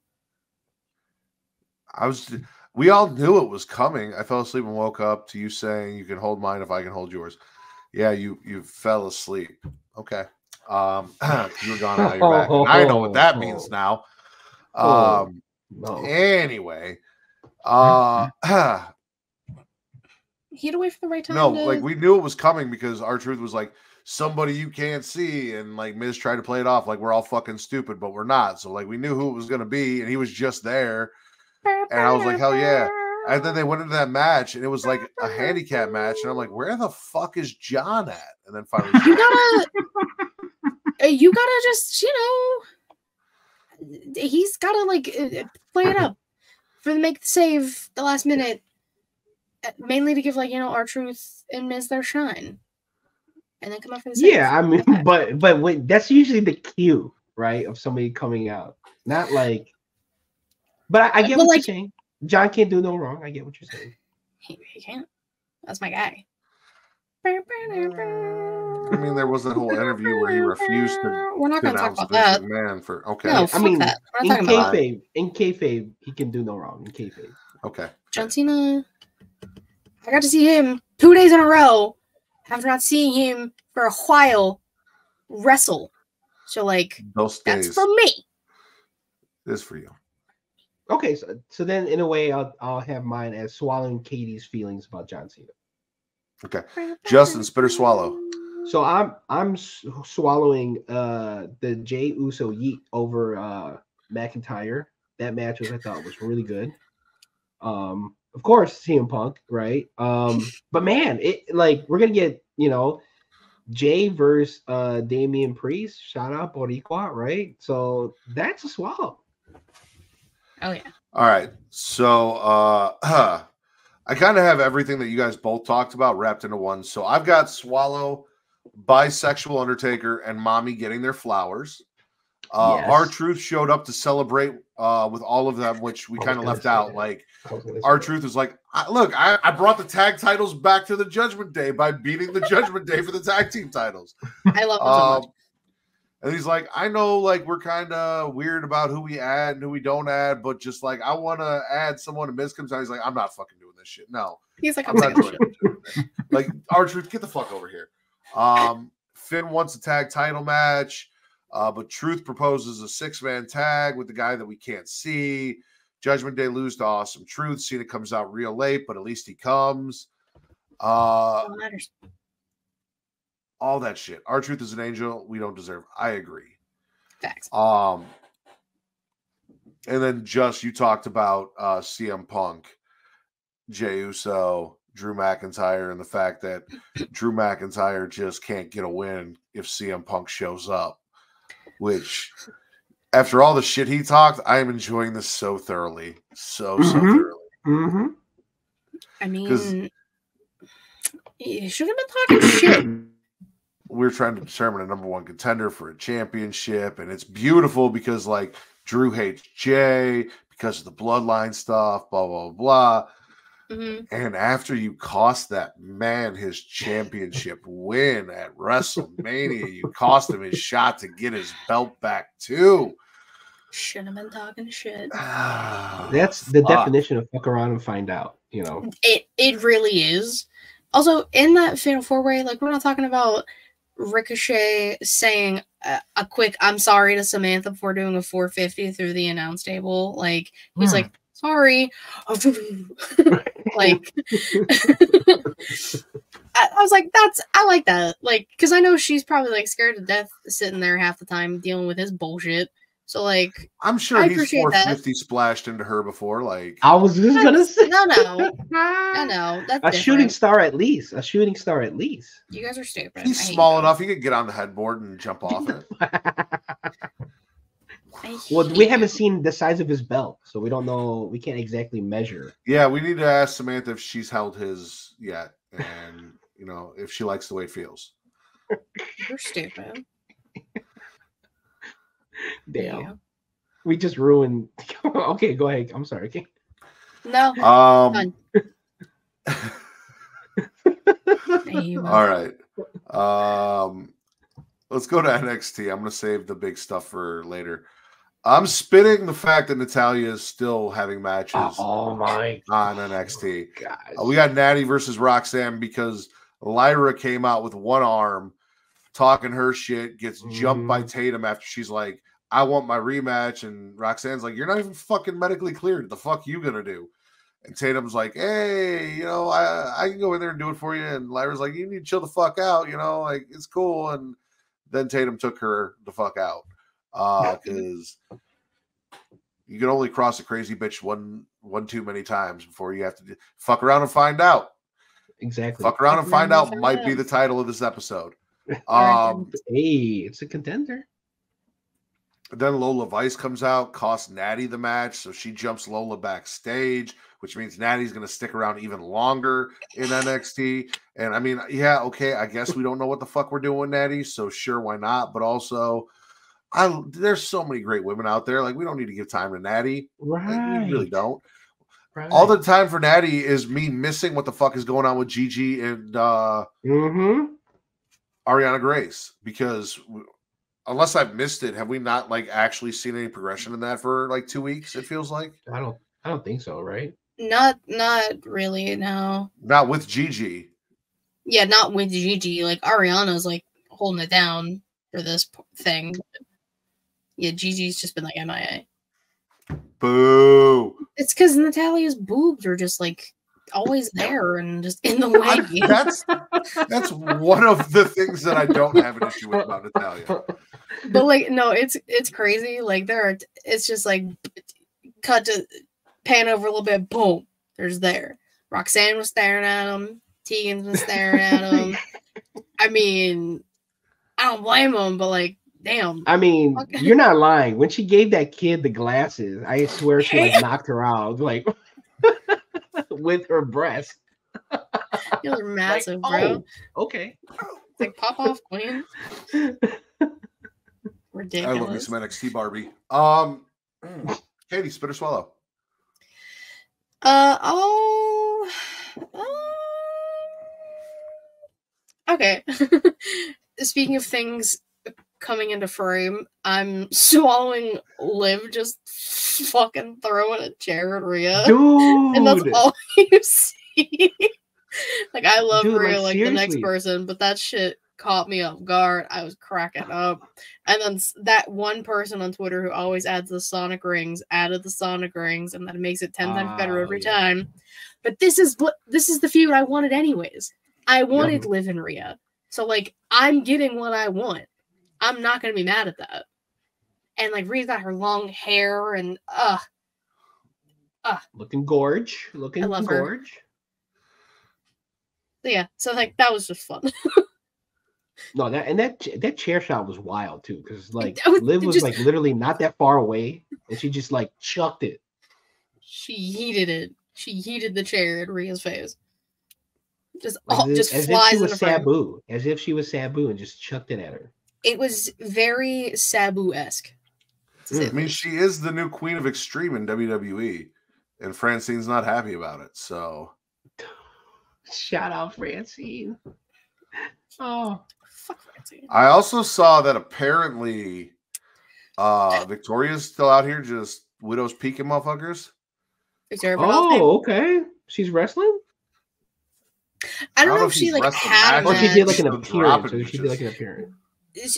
We all knew it was coming. I fell asleep and woke up to you saying you can hold mine if I can hold yours. Yeah, you fell asleep. Okay. You were gone, now you're back. And I know what that means now. Anyway. He had to wait for the right time. No, we knew it was coming because R-Truth was like, somebody you can't see, and Miz tried to play it off like we're all fucking stupid, but we're not. So we knew who it was gonna be, and he was just there. And I was like, hell yeah. And then they went into that match, and it was like a handicap match. And I'm like, where the fuck is John at? And then finally, you gotta just, he's gotta play it up for the make the save the last minute, mainly to give R-Truth and Miz their shine, and then come out for the save. Yeah, I mean, but that's usually the cue, right, of somebody coming out, not like. But I get what you're saying. John can't do no wrong. I get what you're saying. He can't. That's my guy. I mean, there was that whole interview where he refused to. We're not going to talk about that. Man, okay. No, fuck that. We're not talking in kayfabe, he can do no wrong. In kayfabe. Okay. John Cena. I got to see him 2 days in a row after not seeing him for a while wrestle. So that's for me. It is for you. Okay, so then in a way, I'll have mine as swallowing Katie's feelings about John Cena. Okay, Justin, spit or swallow. So I'm swallowing the Jey Uso yeet over McIntyre. That match I thought was really good. Of course, CM Punk, right? But man, we're gonna get Jay versus Damian Priest. Shout out Boricua, right? So that's a swallow. Oh yeah. All right. So I kind of have everything that you guys both talked about wrapped into one. So I've got swallow, bisexual Undertaker, and mommy getting their flowers. Yes. R-Truth showed up to celebrate with all of them, which we kind of left out. R-Truth is like, look, I brought the tag titles back to the Judgment Day by beating the Judgment Day for the tag team titles. I love them so much. And he's like, I know, we're kind of weird about who we add and who we don't add, but just I want to add someone. And Miz comes out. He's like, I'm not fucking doing this shit. No. He's like, I'm not doing it. R-Truth, get the fuck over here. Finn wants a tag title match, but Truth proposes a 6-man tag with the guy that we can't see. Judgment Day lose to Awesome Truth. Cena comes out real late, but at least he comes. Matters. All that shit. R-Truth is an angel we don't deserve. I agree. Facts. And then Juss, you talked about CM Punk, Jey Uso, Drew McIntyre, and the fact that Drew McIntyre just can't get a win if CM Punk shows up, which after all the shit he talked, I am enjoying this so thoroughly. So thoroughly. Mm-hmm. I mean, you should have been talking shit. We're trying to determine a number one contender for a championship, and it's beautiful because like Drew hates Jay because of the bloodline stuff, blah blah blah. Mm-hmm. And after you cost that man his championship win at WrestleMania, you cost him his shot to get his belt back too. Should have been talking shit. That's the definition of fuck around and find out. You know, it really is. Also, in that Fatal 4-Way, like we're not talking about Ricochet saying a quick "I'm sorry" to Samantha before doing a 450 through the announce table. Like he's like, "Sorry," like I was like, I like that, like because I know she's probably like scared to death sitting there half the time dealing with his bullshit. So like, I'm sure he's 450 splashed into her before. Like I was just gonna say, no, that's a shooting star at least. A shooting star at least. You guys are stupid. He's small enough; he could get on the headboard and jump off it. Well, we haven't seen the size of his belt, so we don't know. We can't exactly measure. Yeah, we need to ask Samantha if she's held his yet, and you know if she likes the way it feels. You're stupid. Damn. Yeah. We just ruined. Okay, go ahead. I'm sorry. No. All right. Let's go to NXT. I'm going to save the big stuff for later. I'm spitting the fact that Natalya is still having matches on NXT. Oh, we got Natty versus Roxanne because Lyra came out with one arm talking her shit, gets jumped by Tatum after she's like, I want my rematch. And Roxanne's like, you're not even fucking medically cleared. What the fuck you gonna do? And Tatum's like, hey, you know, I can go in there and do it for you. And Lyra's like, you need to chill the fuck out, you know, like it's cool. And then Tatum took her the fuck out. Because you can only cross a crazy bitch one too many times before you have to fuck around and find out. Exactly. Fuck around and find out might be the title of this episode. Hey, it's a contender. Then Lola Vice comes out, costs Natty the match, so she jumps Lola backstage, which means Natty's going to stick around even longer in NXT. And I mean, yeah, okay, I guess we don't know what the fuck we're doing with Natty, so sure, why not? But also, there's so many great women out there. Like, we don't need to give time to Natty. Right. Like, we really don't. Right. All the time for Natty is me missing what the fuck is going on with Gigi and Ariana Grace, because unless I've missed it, have we not like actually seen any progression in that for like 2 weeks? It feels like I don't think so, right? Not really, no. Not with Gigi. Yeah, not with Gigi. Like Ariana's like holding it down for this thing. Yeah, Gigi's just been like MIA. Boo. It's because Natalya's boobs are just like always there and just in the way. That's one of the things that I don't have an issue with about Natalya. But like, no, it's crazy. Like it's just like cut to pan over a little bit. Boom, there's there. Roxanne was staring at him. Tegan's been staring at him. I mean, I don't blame him, but like, damn. I mean, you're not lying. When she gave that kid the glasses, I swear she like knocked her out, like with her breast. You're massive, like, bro. Oh, okay. It's like pop off, queen. Ridiculous. I love me some NXT Barbie. Katie, spit or swallow? Okay. Speaking of things coming into frame, I'm swallowing Liv just fucking throwing a chair at Rhea. Dude! And that's all you see. Like, I love Rhea like the next seriously. person, but that shit caught me off guard. I was cracking up. And then that one person on Twitter who always adds the Sonic rings added the Sonic rings, and that makes it 10 times better every time. But this is the feud I wanted anyways. I wanted Liv and Rhea. So like, I'm getting what I want. I'm not gonna be mad at that. And like, Rhea's got her long hair and looking gorge. Looking I love gorge. Her. Yeah, so like that was just fun. No, that chair shot was wild too, because like That was Liv was just- like literally not that far away, and she just like chucked it. She heated it. She heated the chair at Rhea's face. Just Like, just as if flies she in was the frame. Sabu, as if she was Sabu, and just chucked it at her. It was very Sabu-esque. I mean, she is the new queen of extreme in WWE, and Francine's not happy about it. So, Shout out Francine. Oh, Fuck Francine. I also saw that apparently Victoria's still out here just widows peaking motherfuckers. Victoria Ronaldo. oh, okay. She's wrestling. I don't know if she she's like wrestling had a Or she did like match. an Still appearance. dropping Or she did like bitches. an appearance.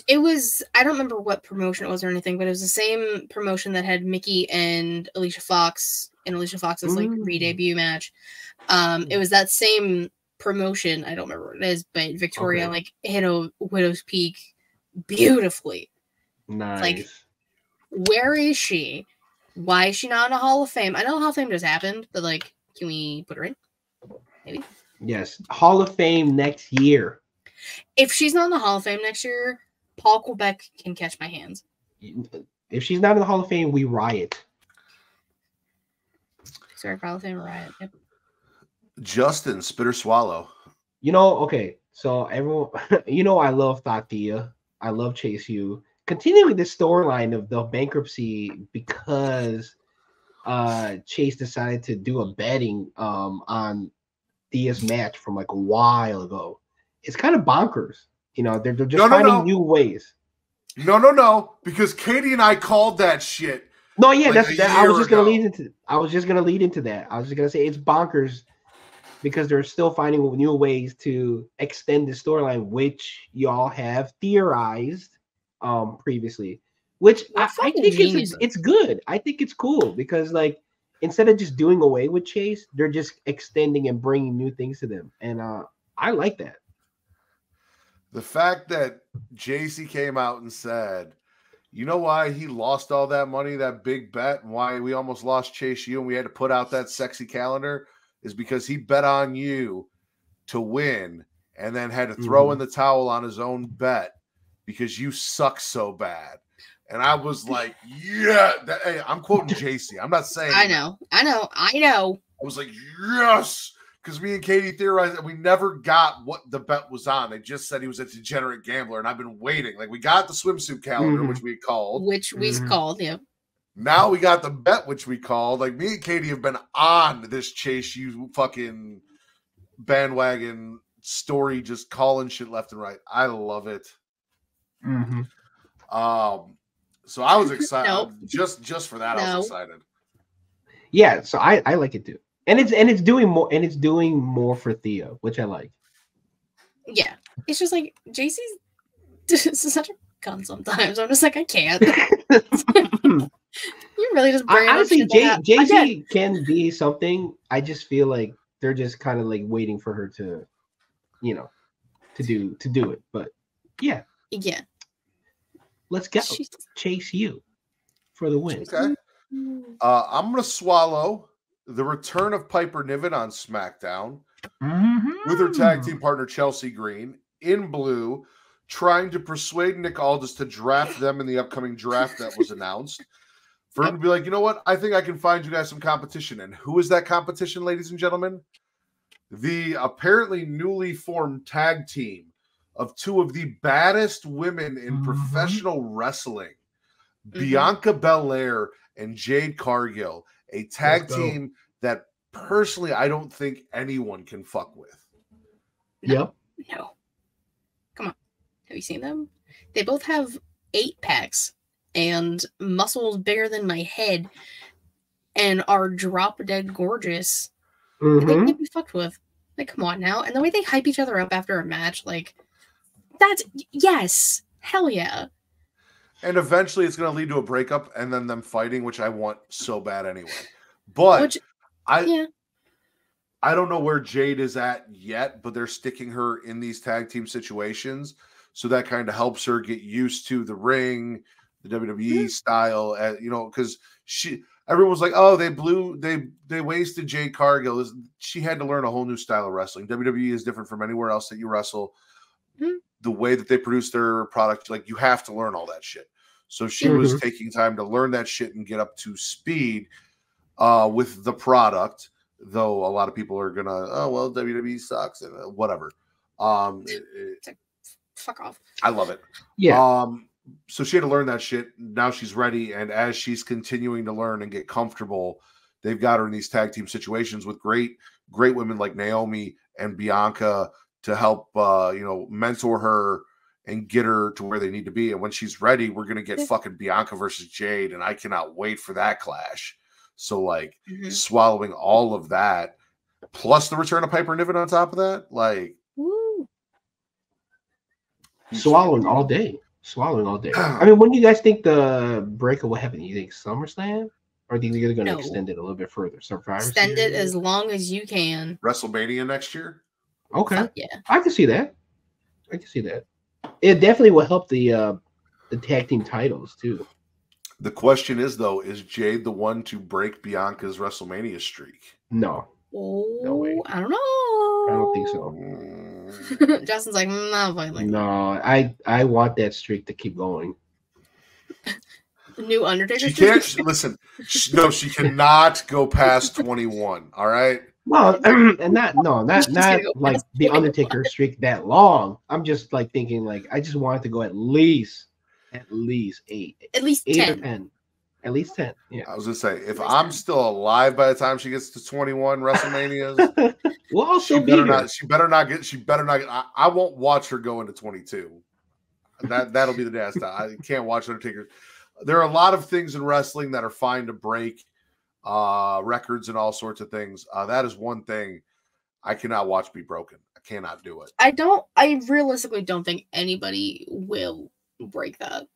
It was, I don't remember what promotion it was or anything, but it was the same promotion that had Mickey and Alicia Fox in Alicia Fox's like re-debut match. It was that same promotion. I don't remember what it is, but Victoria Okay. like hit a widow's peak beautifully. Nice. Like, where is she? Why is she not in a Hall of Fame? I know Hall of Fame just happened, but like, can we put her in? Maybe. Yes, Hall of Fame next year. If she's not in the Hall of Fame next year, Paul Quebec can catch my hands. If she's not in the Hall of Fame, we riot. Sorry, Hall of Fame riot. Yep. Justin, spit or swallow. You know, okay. So everyone, you know, I love Thea. I love Chase U. Continuing this storyline of the bankruptcy because Chase decided to do a betting on Thea's match from like a while ago. It's kind of bonkers. You know, they're just finding new ways. No, because Katie and I called that shit. No, yeah, like I was just gonna ago. lead into. I was just gonna lead into that. I was just gonna say it's bonkers because they're still finding new ways to extend the storyline, which y'all have theorized previously. Which We're I fucking think geniuses. it's good. I think it's cool because like instead of just doing away with Chase, they're just extending and bringing new things to them, and I like that. The fact that JC came out and said, you know why he lost all that money, that big bet, and why we almost lost Chase U and we had to put out that sexy calendar is because he bet on you to win and then had to throw in the towel on his own bet because you suck so bad. And I was like, yeah, hey, I'm quoting JC. I'm not saying I know. I was like, yes. Because me and Katie theorized that we never got what the bet was on. They just said he was a degenerate gambler, and I've been waiting. Like, we got the swimsuit calendar, which we called. Which we called, yeah. Now we got the bet, which we called. Like, me and Katie have been on this Chase U fucking bandwagon story, just calling shit left and right. I love it. So I was excited. No. Just for that, I was excited. Yeah, so I like it too. And it's doing more for Thea, which I like. Yeah. It's just like JC's such a cunt sometimes. I'm just like, I can't. You really just bring Honestly, up shit JC can be something. I just feel like they're just kind of like waiting for her to, you know, to do it. But yeah. Yeah. Let's go. She's- Chase U for the win. Okay. I'm gonna swallow the return of Piper Niven on SmackDown with her tag team partner Chelsea Green in blue, trying to persuade Nick Aldis to draft them in the upcoming draft that was announced. For him to be like, you know what? I think I can find you guys some competition. And who is that competition, ladies and gentlemen? The apparently newly formed tag team of two of the baddest women in professional wrestling, Bianca Belair and Jade Cargill, a tag team that personally I don't think anyone can fuck with. Yep. No. Come on. Have you seen them? They both have 8-packs and muscles bigger than my head and are drop dead gorgeous. They can't be fucked with. Like, come on now. And the way they hype each other up after a match, like, that's, yes. Hell yeah. And eventually it's going to lead to a breakup and then them fighting, which I want so bad anyway. But I don't know where Jade is at yet, but they're sticking her in these tag team situations. So that kind of helps her get used to the ring, the WWE style, you know, because everyone was like, oh, they wasted Jade Cargill. She had to learn a whole new style of wrestling. WWE is different from anywhere else that you wrestle. the way that they produce their product, like you have to learn all that shit. So she was taking time to learn that shit and get up to speed with the product. Though a lot of people are gonna, oh well, WWE sucks and whatever. Fuck off. I love it. Yeah. So she had to learn that shit. Now she's ready, and as she's continuing to learn and get comfortable, they've got her in these tag team situations with great women like Naomi and Bianca to help, mentor her and get her to where they need to be. And when she's ready, we're gonna get fucking Bianca versus Jade, and I cannot wait for that clash. So, like, swallowing all of that, plus the return of Piper Niven on top of that, like, woo. Swallowing all day. I mean, when do you guys think the breakup will happen? You think SummerSlam? Or do you think they're going to extend it a little bit further? Extend it as long as you can. WrestleMania next year? Okay. Yeah. I can see that. It definitely will help the tag team titles, too. The question is, though, is Jade the one to break Bianca's WrestleMania streak? No. Oh, No way. I don't know. I don't think so. Justin's like, no, no, I want that streak to keep going. The new Undertaker. She can't listen. No, she cannot go past 21. All right. Well, and not like the Undertaker streak that long. I'm just like thinking like I just want it to go at least 8. At least 8 10. or 10. At least 10. Yeah. I was gonna say if I'm still alive by the time she gets to 21 WrestleManias, well, she better not. She better not get. I won't watch her go into 22. That'll be the day I stop. I can't watch Undertaker. There are a lot of things in wrestling that are fine to break, records and all sorts of things. That is one thing I cannot watch be broken. I cannot do it. I realistically don't think anybody will break that.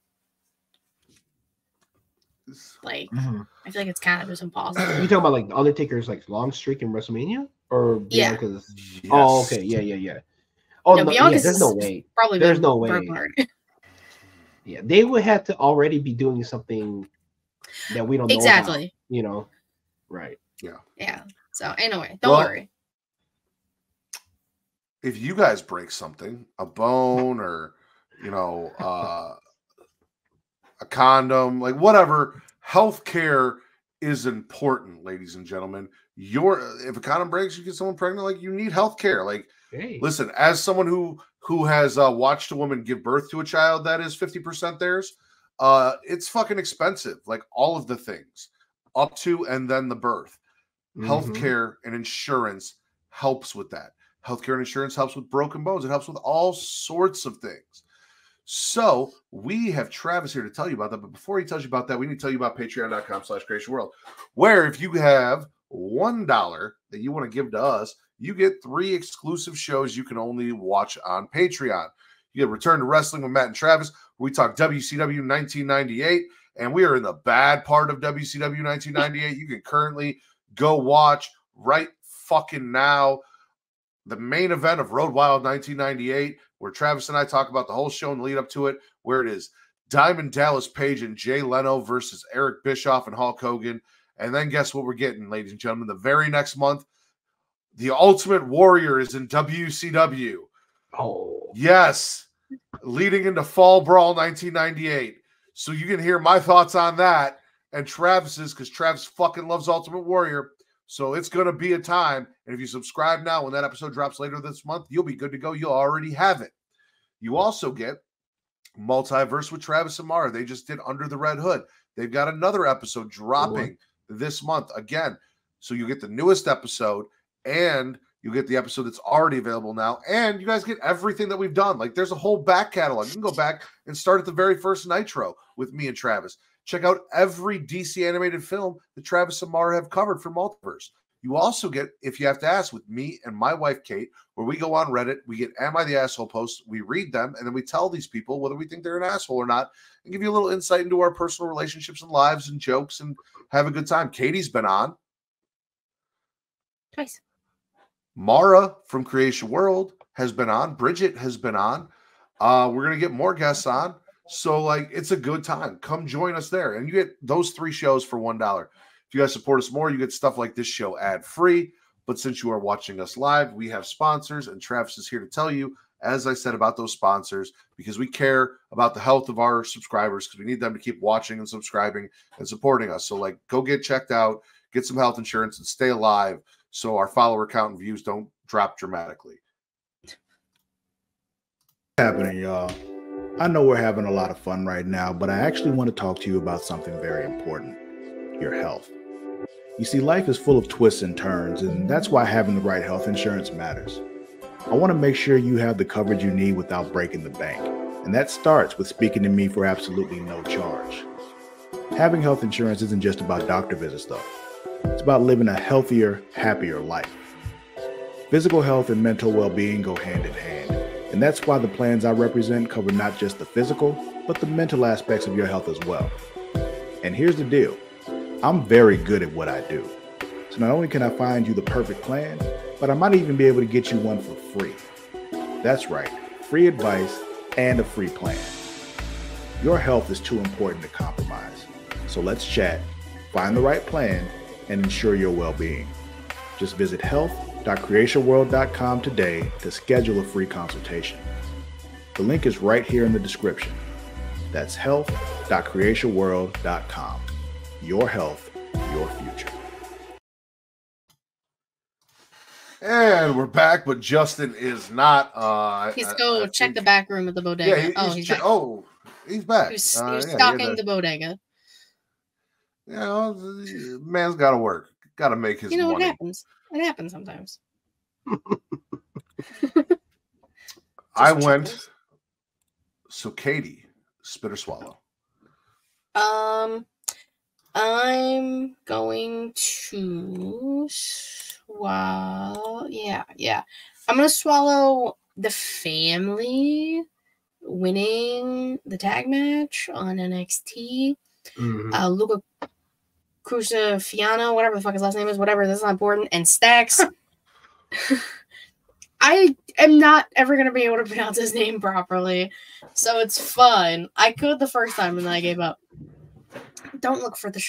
Like, I feel like it's kind of just impossible. You talking about like the Undertaker's like long streak in WrestleMania, or Bianca's? Yes. Oh, okay, yeah. Oh no, there's no way. Probably there's no way. Yeah, they would have to already be doing something that we don't know exactly. About, right? Yeah. So anyway, don't worry. If you guys break something, a bone or a condom, like whatever, healthcare is important, ladies and gentlemen. If a condom breaks, you get someone pregnant, like you need healthcare. Like, listen, as someone who has watched a woman give birth to a child that is 50% theirs, it's fucking expensive. Like all of the things up to and then the birth. Healthcare and insurance helps with that. Healthcare and insurance helps with broken bones. It helps with all sorts of things. So we have Travis here to tell you about that. But before he tells you about that, we need to tell you about patreon.com/creationworld, where if you have $1 that you want to give to us, you get 3 exclusive shows you can only watch on Patreon. You get Return to Wrestling with Matt and Travis, where we talk WCW 1998, and we are in the bad part of WCW 1998. You can currently go watch right fucking now the main event of Road Wild 1998, where Travis and I talk about the whole show and lead up to it, where it is Diamond Dallas Page and Jay Leno versus Eric Bischoff and Hulk Hogan. And then guess what we're getting, ladies and gentlemen? The very next month, the Ultimate Warrior is in WCW. Oh. Yes. Leading into Fall Brawl 1998. So you can hear my thoughts on that and Travis's, because Travis fucking loves Ultimate Warrior. So it's going to be a time. And if you subscribe now, when that episode drops later this month, you'll be good to go. You'll already have it. You also get Multiverse with Travis and Mara. They just did Under the Red Hood. They've got another episode dropping this month again. So you get the newest episode and you get the episode that's already available now. And you guys get everything that we've done. Like there's a whole back catalog. You can go back and start at the very first Nitro with me and Travis. Check out every DC animated film that Travis and Mara have covered for Multiverse. You also get, if you have to ask, with me and my wife, Kate, where we go on Reddit, we get Am I the Asshole posts, we read them, and then we tell these people whether we think they're an asshole or not, and give you a little insight into our personal relationships and lives and jokes and have a good time. Katie's been on. Twice. Mara from Creation World has been on. Bridget has been on. We're going to get more guests on. So, like, it's a good time. Come join us there. And you get those 3 shows for $1. If you guys support us more, you get stuff like this show ad-free. But since you are watching us live, we have sponsors, and Travis is here to tell you as I said, about those sponsors, because we care about the health of our subscribers, because we need them to keep watching and subscribing and supporting us. So, like, go get checked out, get some health insurance, and stay alive so our follower count and views don't drop dramatically. What's happening, y'all? I know we're having a lot of fun right now, but I actually want to talk to you about something very important: your health. You see, life is full of twists and turns, and that's why having the right health insurance matters. I want to make sure you have the coverage you need without breaking the bank, and that starts with speaking to me for absolutely no charge. Having health insurance isn't just about doctor visits, though. It's about living a healthier, happier life. Physical health and mental well-being go hand in hand, and that's why the plans I represent cover not just the physical, but the mental aspects of your health as well. And here's the deal. I'm very good at what I do. So not only can I find you the perfect plan, but I might even be able to get you one for free. That's right, free advice and a free plan. Your health is too important to compromise. So let's chat, find the right plan, and ensure your well-being. Just visit health.creationworld.com today to schedule a free consultation. The link is right here in the description. That's health.creationworld.com. Your health, your future. And we're back, but Justin is not. He's go check the back room of the bodega. Yeah, he's back. He's back. He was stocking the bodega. You know, man's got to work. Got to make his money. It happens. It happens sometimes. I went. So, Katie, spit or swallow? I'm going to swallow. Yeah. I'm going to swallow the family winning the tag match on NXT. Mm-hmm. Luca Crucifiano, whatever the fuck his last name is, whatever, that's not important, and Stacks. I am not ever going to be able to pronounce his name properly, so it's fine. I could the first time, and then I gave up. Don't look for the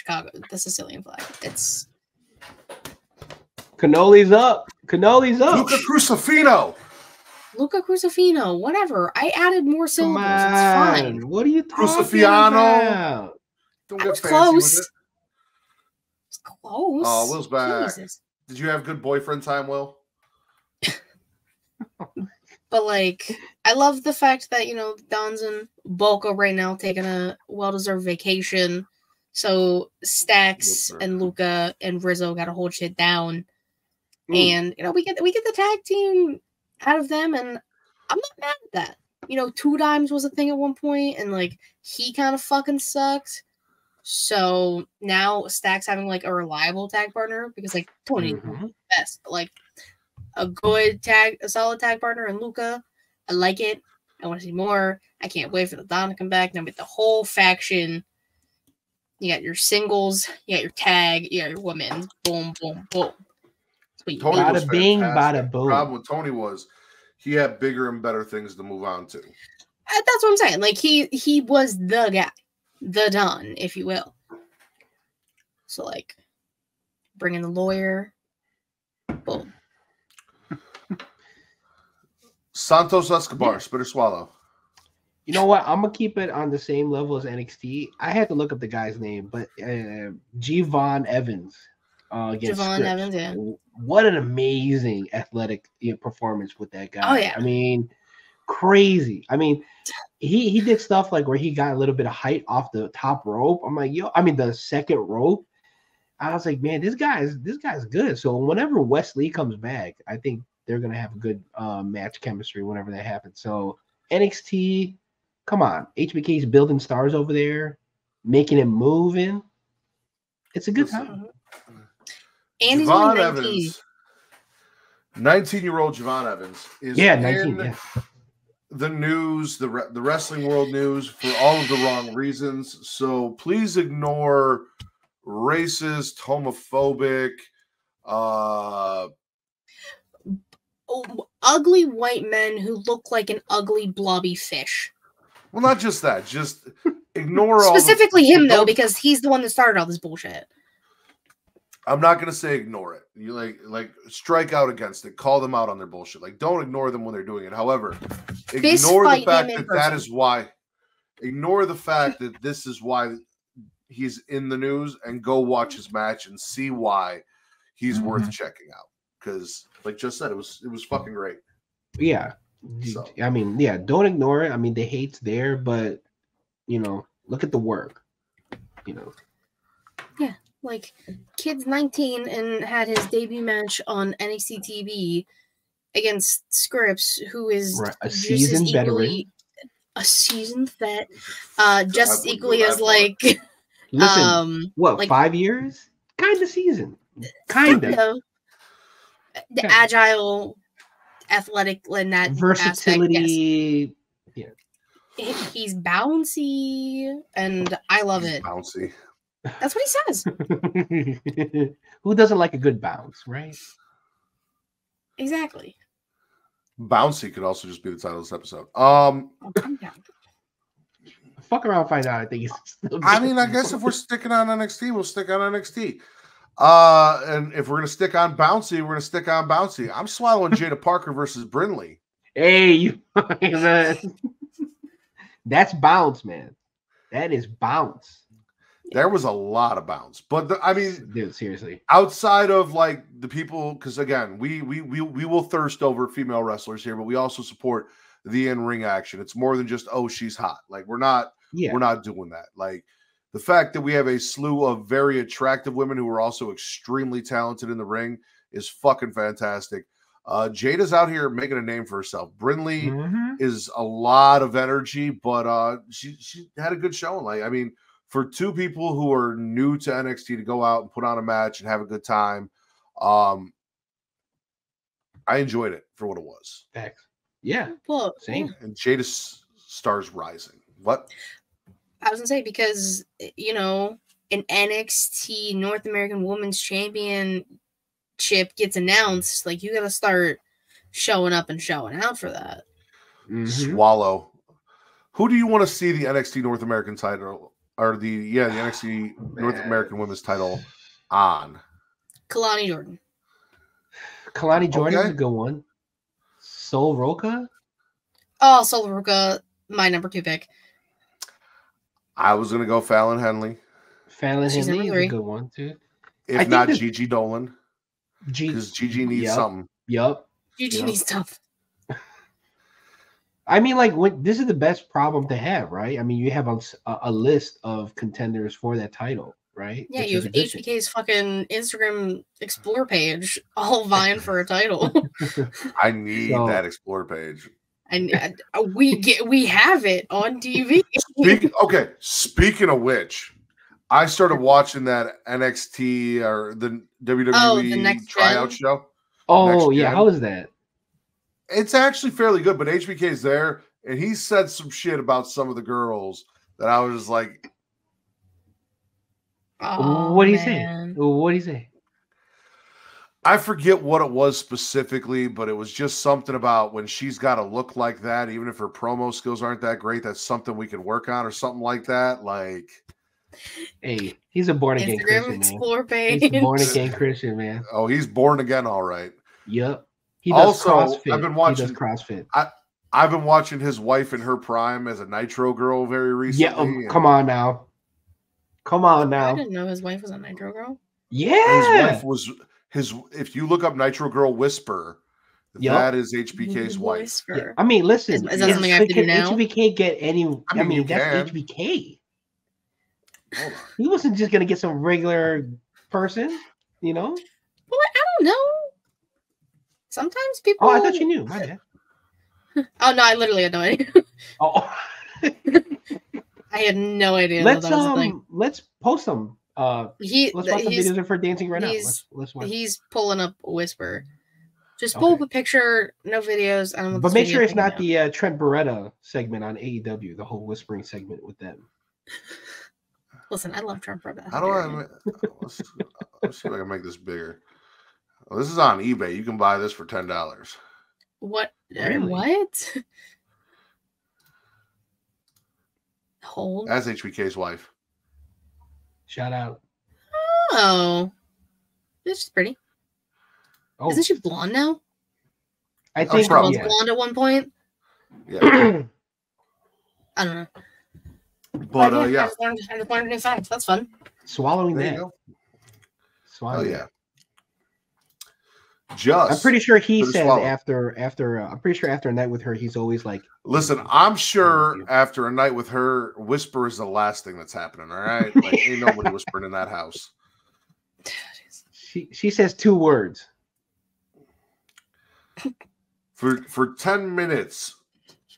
Sicilian flag. It's Cannoli's up. Cannoli's up. Luca Crucifino, whatever. I added more syllables. It's fine. What are you talking Crucifiano. about? Don't I get was fancy close. with it. It's close. Oh, Will's back. Jesus. Did you have good boyfriend time, Will? But, like, I love the fact that, Don's in Boca right now taking a well-deserved vacation. So Stacks and Luca and Rizzo got to hold shit down. And, we get the tag team out of them, and I'm not mad at that. 2 Dimes was a thing at one point, and, like, he kind of fucking sucked. So now Stacks having, like, a reliable tag partner, because, like, Tony is the best. But, like, a solid tag partner in Luca. I like it. I want to see more. I can't wait for the Don to come back. Now with the whole faction, you got your singles, you got your tag, you got your women. Boom, boom, boom. Tony was bada bing, fantastic. bada boom. The problem with Tony was he had bigger and better things to move on to. That's what I'm saying. Like, he was the guy, the Don, if you will. So, like, bring in the lawyer. Boom. Santos Escobar, spit or swallow? You know what? I'm gonna keep it on the same level as NXT. I had to look up the guy's name, but Javon Evans. Javon Evans, yeah. What an amazing athletic performance with that guy. Oh yeah. I mean, crazy. I mean, he did stuff like where he got a little bit of height off the top rope. I'm like, the second rope. I was like, man, this guy's good. So whenever Wesley comes back, I think they're gonna have a good match chemistry whenever that happens. So NXT, come on, HBK's building stars over there, making it moving. It's a good time. And he's Javon only 19. Evans, 19-year-old Javon Evans is 19. The news, the wrestling world news, for all of the wrong reasons. So please ignore racist, homophobic, ugly white men who look like an ugly blobby fish. Well, not just that. Just ignore all. Specifically him, though, because he's the one that started all this bullshit. I'm not gonna say ignore it. You like strike out against it. Call them out on their bullshit. Like, don't ignore them when they're doing it. However, ignore the fact that that is why. Ignore the fact that this is why he's in the news, and go watch his match and see why he's worth checking out. Because, like just said, it was fucking great. Yeah. So. I mean, yeah, don't ignore it. I mean, the hate's there, but you know, look at the work. You know. Yeah, like kid's 19 and had his debut match on NXT TV against Scripps, who is a seasoned veteran, a seasoned vet, just equally as like. Listen, what, like, 5 years? Kind of seasoned. Kind of. The agile, athletic, in that versatility. Aspect, yes. Yeah. He's bouncy, and I love it. Bouncy. That's what he says. Who doesn't like a good bounce, right? Exactly. Bouncy could also just be the title of this episode. Oh, calm down. Fuck around, find out. I think it's. I mean, I guess if we're sticking on NXT, we'll stick on NXT. And if we're gonna stick on Bouncy, we're gonna stick on Bouncy. I'm swallowing Jada Parker versus Brindley. Hey, you that's bounce, man. That is bounce. There was a lot of bounce, but I mean, dude, seriously. Outside of like the people, because again, we will thirst over female wrestlers here, but we also support the in-ring action. It's more than just, oh, she's hot. Like we're not doing that. Like the fact that we have a slew of very attractive women who are also extremely talented in the ring is fucking fantastic. Jada's out here making a name for herself. Brindley is a lot of energy, but she had a good showing. Like, I mean, for two people who are new to NXT to go out and put on a match and have a good time, I enjoyed it for what it was. Thanks. Yeah. Well, same. And Jada's stars rising. What? I was gonna say, because you know, an NXT North American Women's Championship gets announced, like you gotta start showing up and showing out for that. Swallow. Who do you want to see the NXT North American title or the NXT North American Women's title on? Kalani Jordan. Kalani Jordan's a good one. Sol Roca? Oh, Sol Roca, my number 2 pick. I was going to go Fallon Henley. Fallon Henley is a good one, too. If not Gigi Dolan. Because Gigi needs something. Yup. Gigi needs stuff. I mean, like, this is the best problem to have, right? I mean, you have a list of contenders for that title, right? Yeah, you have HBK's fucking Instagram Explore page all vying for a title. I need that Explore page. And we have it on TV. Speaking of which, I started watching that NXT or the WWE tryout show. Oh yeah, how is that? It's actually fairly good, but HBK's there, and he said some shit about some of the girls that I was just like, what do you say? What do you say? I forget what it was specifically, but it was just something about when she's got to look like that, even if her promo skills aren't that great, that's something we can work on or something like that. Like, hey, he's a born again Christian, Explore page. He's a born again Christian, man. Oh, he's born again, all right. Yep. He does CrossFit. I've been watching. He does CrossFit. I've been watching his wife in her prime as a Nitro girl very recently. Yeah, come on now. I didn't know his wife was a Nitro girl. Yeah, his wife was. If you look up Nitro Girl Whisper, that is HBK's wife. Yeah. I mean, listen, is that something I have to do now? HBK get any? I mean that's HBK. He wasn't just gonna get some regular person, you know. Well, I don't know. Sometimes people. Oh, I thought you knew. My bad. Oh no, I literally had no idea. Oh, I had no idea. Let's post them. Let's watch some videos of her dancing right now. Let's watch. He's pulling up Whisper. Just pull up a picture, no videos. But make sure it's not the Trent Beretta segment on AEW, the whole whispering segment with them. Listen, I love Trent Beretta. How do let's see if I can make this bigger. Well, this is on eBay. You can buy this for $10. What? Really? What? That's HBK's wife. Shout out. Oh. She's pretty. Oh, Isn't she blonde now? I think She was yeah. blonde at one point. Yeah. I don't know. But I yeah. just learned new facts. That's fun. Swallowing There you that. go. Swallowing Oh yeah. that. Just I'm pretty sure he could've said swallowed. after I'm pretty sure after a night with her, he's always like, Listen, I'm sure after a night with her, whisper is the last thing that's happening. All right, like ain't nobody whispering in that house. she says 2 words. For 10 minutes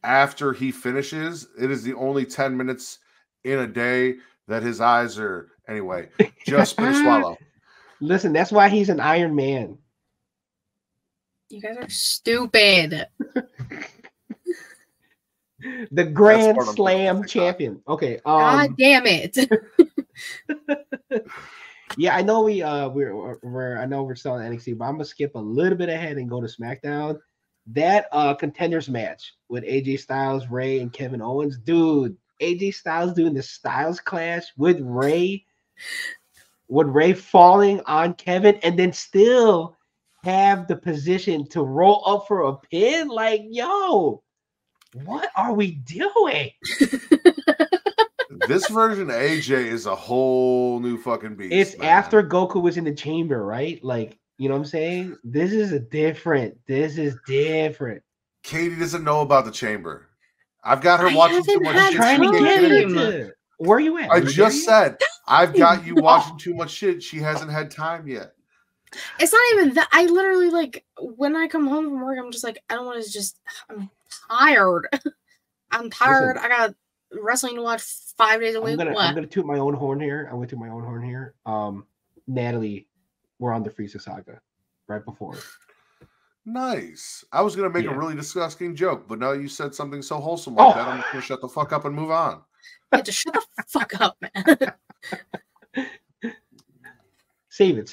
after he finishes, it is the only 10 minutes in a day that his eyes are anyway. Just spit or swallow. Listen, that's why he's an Iron Man. You guys are stupid. The Grand part I'm Slam thinking. champion. Okay. God damn it. Yeah, I know we're I know we're still on NXT, but I'm gonna skip a little bit ahead and go to SmackDown. That contenders match with AJ Styles, Ray, and Kevin Owens, dude. AJ Styles doing the Styles Clash with Ray falling on Kevin, and then still have the position to roll up for a pin. Like, yo, what are we doing? This version of AJ is a whole new fucking beast. It's man. after Goku was in the chamber, right? Like, you know what I'm saying? This is different. Katie doesn't know about the chamber. I've got her watching too haven't much had shit. Trying to She get can't into get it. Where are you at? I Are you just there yet? said I've got you watching too much shit. She hasn't had time yet. It's not even that. I literally, like, when I come home from work, I'm just like, I don't want to just, I'm tired. I'm tired. Listen. I got wrestling to watch 5 days a week. I'm What? gonna toot my own horn here. Natalie, we're on the Frieza saga right before. Nice. I was gonna make Yeah. a really disgusting joke, but now you said something so wholesome like that. I'm just gonna shut the fuck up and move on. Yeah, just shut the fuck up, man. Save it.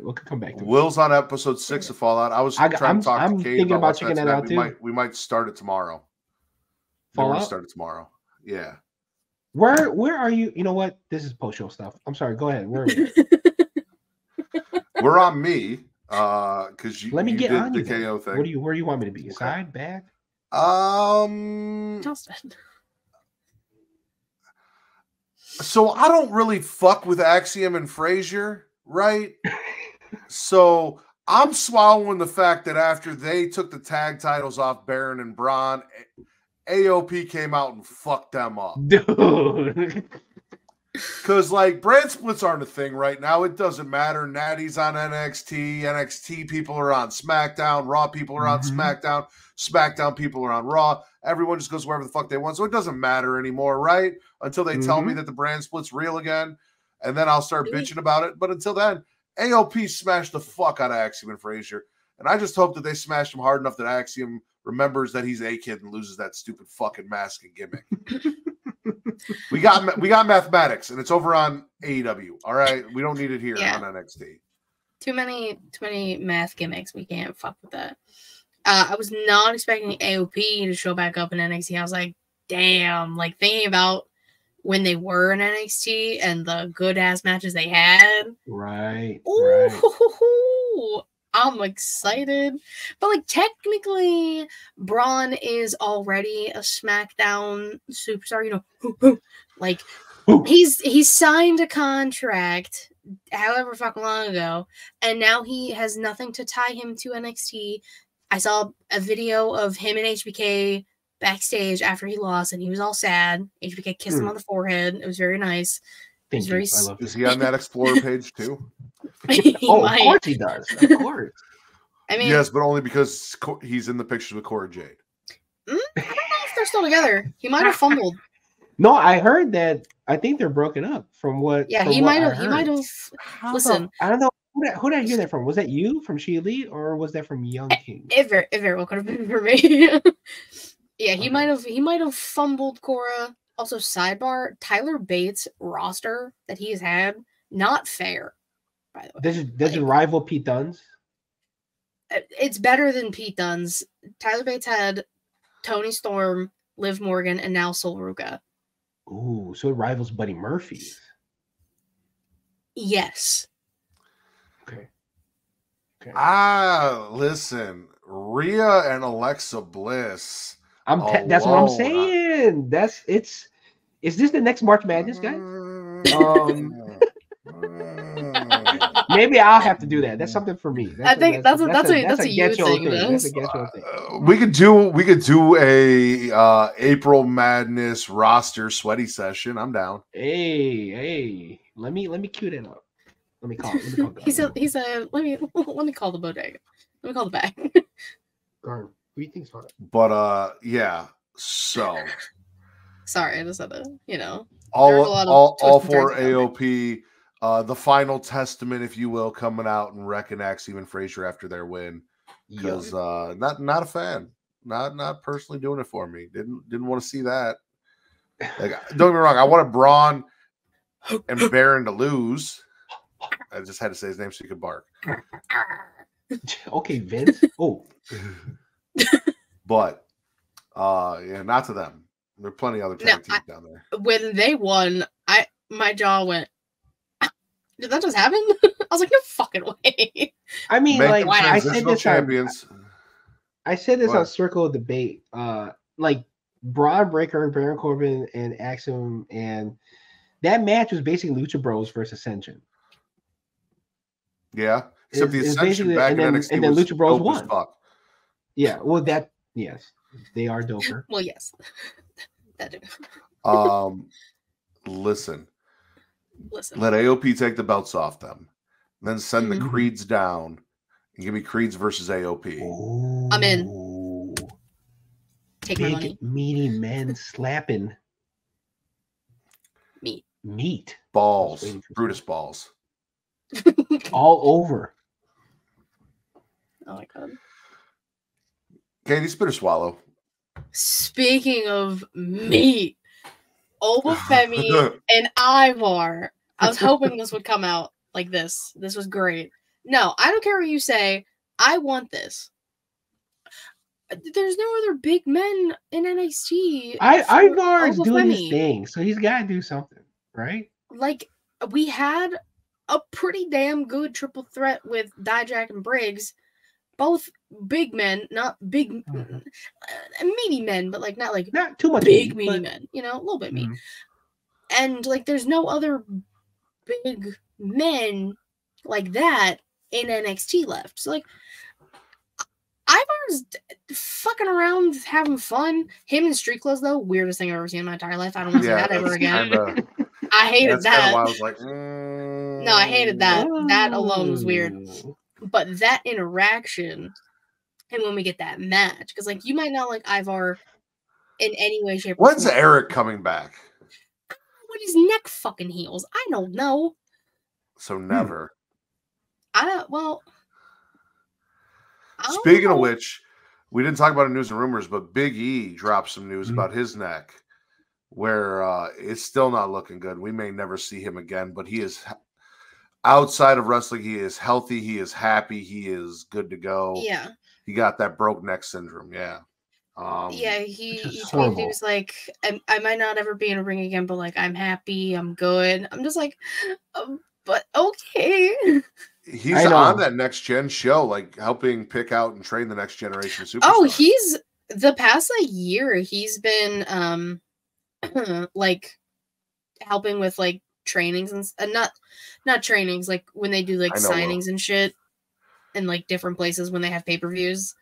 We'll come back to it. Will's on episode 6 of Fallout. I was trying to talk I'm to Kate thinking about what's checking next. that out too. We might start it tomorrow. We're gonna Fallout? start it tomorrow. Yeah. Where are you? You know what? This is post show stuff. I'm sorry. Go ahead. Where are we? We're on me. Because you Let me you get did on the you. Then. KO thing. Where do you want me to be? Okay. Side, back? Justin. So I don't really fuck with Axiom and Frazier, right? So I'm swallowing the fact that after they took the tag titles off Baron and Braun, AOP came out and fucked them up. Dude. Because, like, brand splits aren't a thing right now. It doesn't matter. Natty's on NXT. NXT people are on SmackDown. Raw people are on SmackDown. SmackDown people are on Raw. Everyone just goes wherever the fuck they want. So it doesn't matter anymore, right? Until they tell me that the brand split's real again. And then I'll start bitching about it. But until then, AOP smashed the fuck out of Axiom and Frazier. And I just hope that they smashed him hard enough that Axiom remembers that he's a kid and loses that stupid fucking mask and gimmick. We got mathematics, and it's over on AEW. All right, we don't need it here on NXT. Too many math gimmicks. We can't fuck with that. I was not expecting AOP to show back up in NXT. I was like, damn. Like, thinking about when they were in NXT and the good ass matches they had. Right. Ooh, I'm excited. But, like, technically, Braun is already a SmackDown superstar. You know, like, he's signed a contract however fucking long ago, and now he has nothing to tie him to NXT. I saw a video of him and HBK backstage after he lost, and he was all sad. HBK kissed him on the forehead. It was very nice. Thank you. I love Is he on that Explorer page too? Of course he does. Of course. I mean, yes, but only because he's in the pictures with Cora Jade. I don't know if they're still together. He might have fumbled. No, I heard that. I think they're broken up. From what? Yeah, from he what might I have. He heard. might have. Listen, I don't know. Who did I hear that from? Was that you from She Elite, or was that from Young King? It very well could have been for me. Yeah, he might have fumbled Cora. Also, sidebar: Tyler Bates' roster that he's had, not fair. By the way, Does it rival Pete Dunne's? It's better than Pete Dunne's. Tyler Bates had Tony Storm, Liv Morgan, and now Sol Ruka. Ooh, so it rivals Buddy Murphy's. Yes. Okay. Okay. Listen, Rhea and Alexa Bliss. That's what I'm saying. Is this the next March Madness, guys? Maybe I'll have to do that. That's something for me. I think that's a you thing. That's a Getcho thing. We could do a April Madness roster sweaty session. I'm down. Hey, let me cue that up. Let me call. He said, let me call the bodega. Let me call the back. Garn, what do you think's fun? But yeah. So sorry, I just had to, all for AOP. The final testament, if you will, coming out and wrecking Axiom and Frazier after their win. Because not a fan. Not personally doing it for me. Didn't want to see that. Like, don't get me wrong, I wanted Braun and Baron to lose. I just had to say his name so he could bark. Okay, Vince. Oh. But yeah, not to them. There are plenty of other tag teams down there. When they won, my jaw went, did that just happen? I was like, no fucking way. I mean, like, I said this champions. I said this on Circle of Debate. Like Braun Breaker and Baron Corbin and Axiom, and that match was basically Lucha Bros versus Ascension. Yeah, except the Ascension back in NXT and then Lucha Bros won. Yeah, well, yes, they are doper. Well, yes, that do. Listen. Let AOP take the belts off them, then send the Creeds down and give me Creeds versus AOP. Ooh. I'm in. Take my money. Meaty men slapping meat balls, Brutus balls, all over. Oh my god. Katie, spit or swallow. Speaking of meat, Obafemi and Ivar. I was hoping this would come out like this. This was great. No, I don't care what you say. I want this. There's no other big men in NXT. Ivar is doing his thing, so he's got to do something, right? Like, we had a pretty damn good triple threat with Dijak and Briggs. Both big men, not big, meaty men, but like not too much meaty men, a little bit meaty. And like, there's no other big men like that in NXT left. So like, Ivar's fucking around, having fun. Him in street clothes, though, weirdest thing I've ever seen in my entire life. I don't want to see that ever again. I hated that. I was like, no, I hated that. That alone was weird. But that interaction, and when we get that match, because like, you might not like Ivar in any way, shape, or form. When's Eric coming back? When his neck fucking heals, I don't know. So never. Speaking of which, we didn't talk about it in news and rumors, but Big E dropped some news about his neck, where it's still not looking good. We may never see him again, but he is. Outside of wrestling, he is healthy. He is happy. He is good to go. Yeah. He got that broke neck syndrome. Yeah. He tweeted, he was like, I might not ever be in a ring again, but like, I'm happy. I'm good. I'm just like, but okay. He's on that next gen show, like helping pick out and train the next generation of superstars. Oh, he's the past year. He's been like helping with like trainings and not trainings, like when they do like signings and shit in like different places when they have pay-per-views.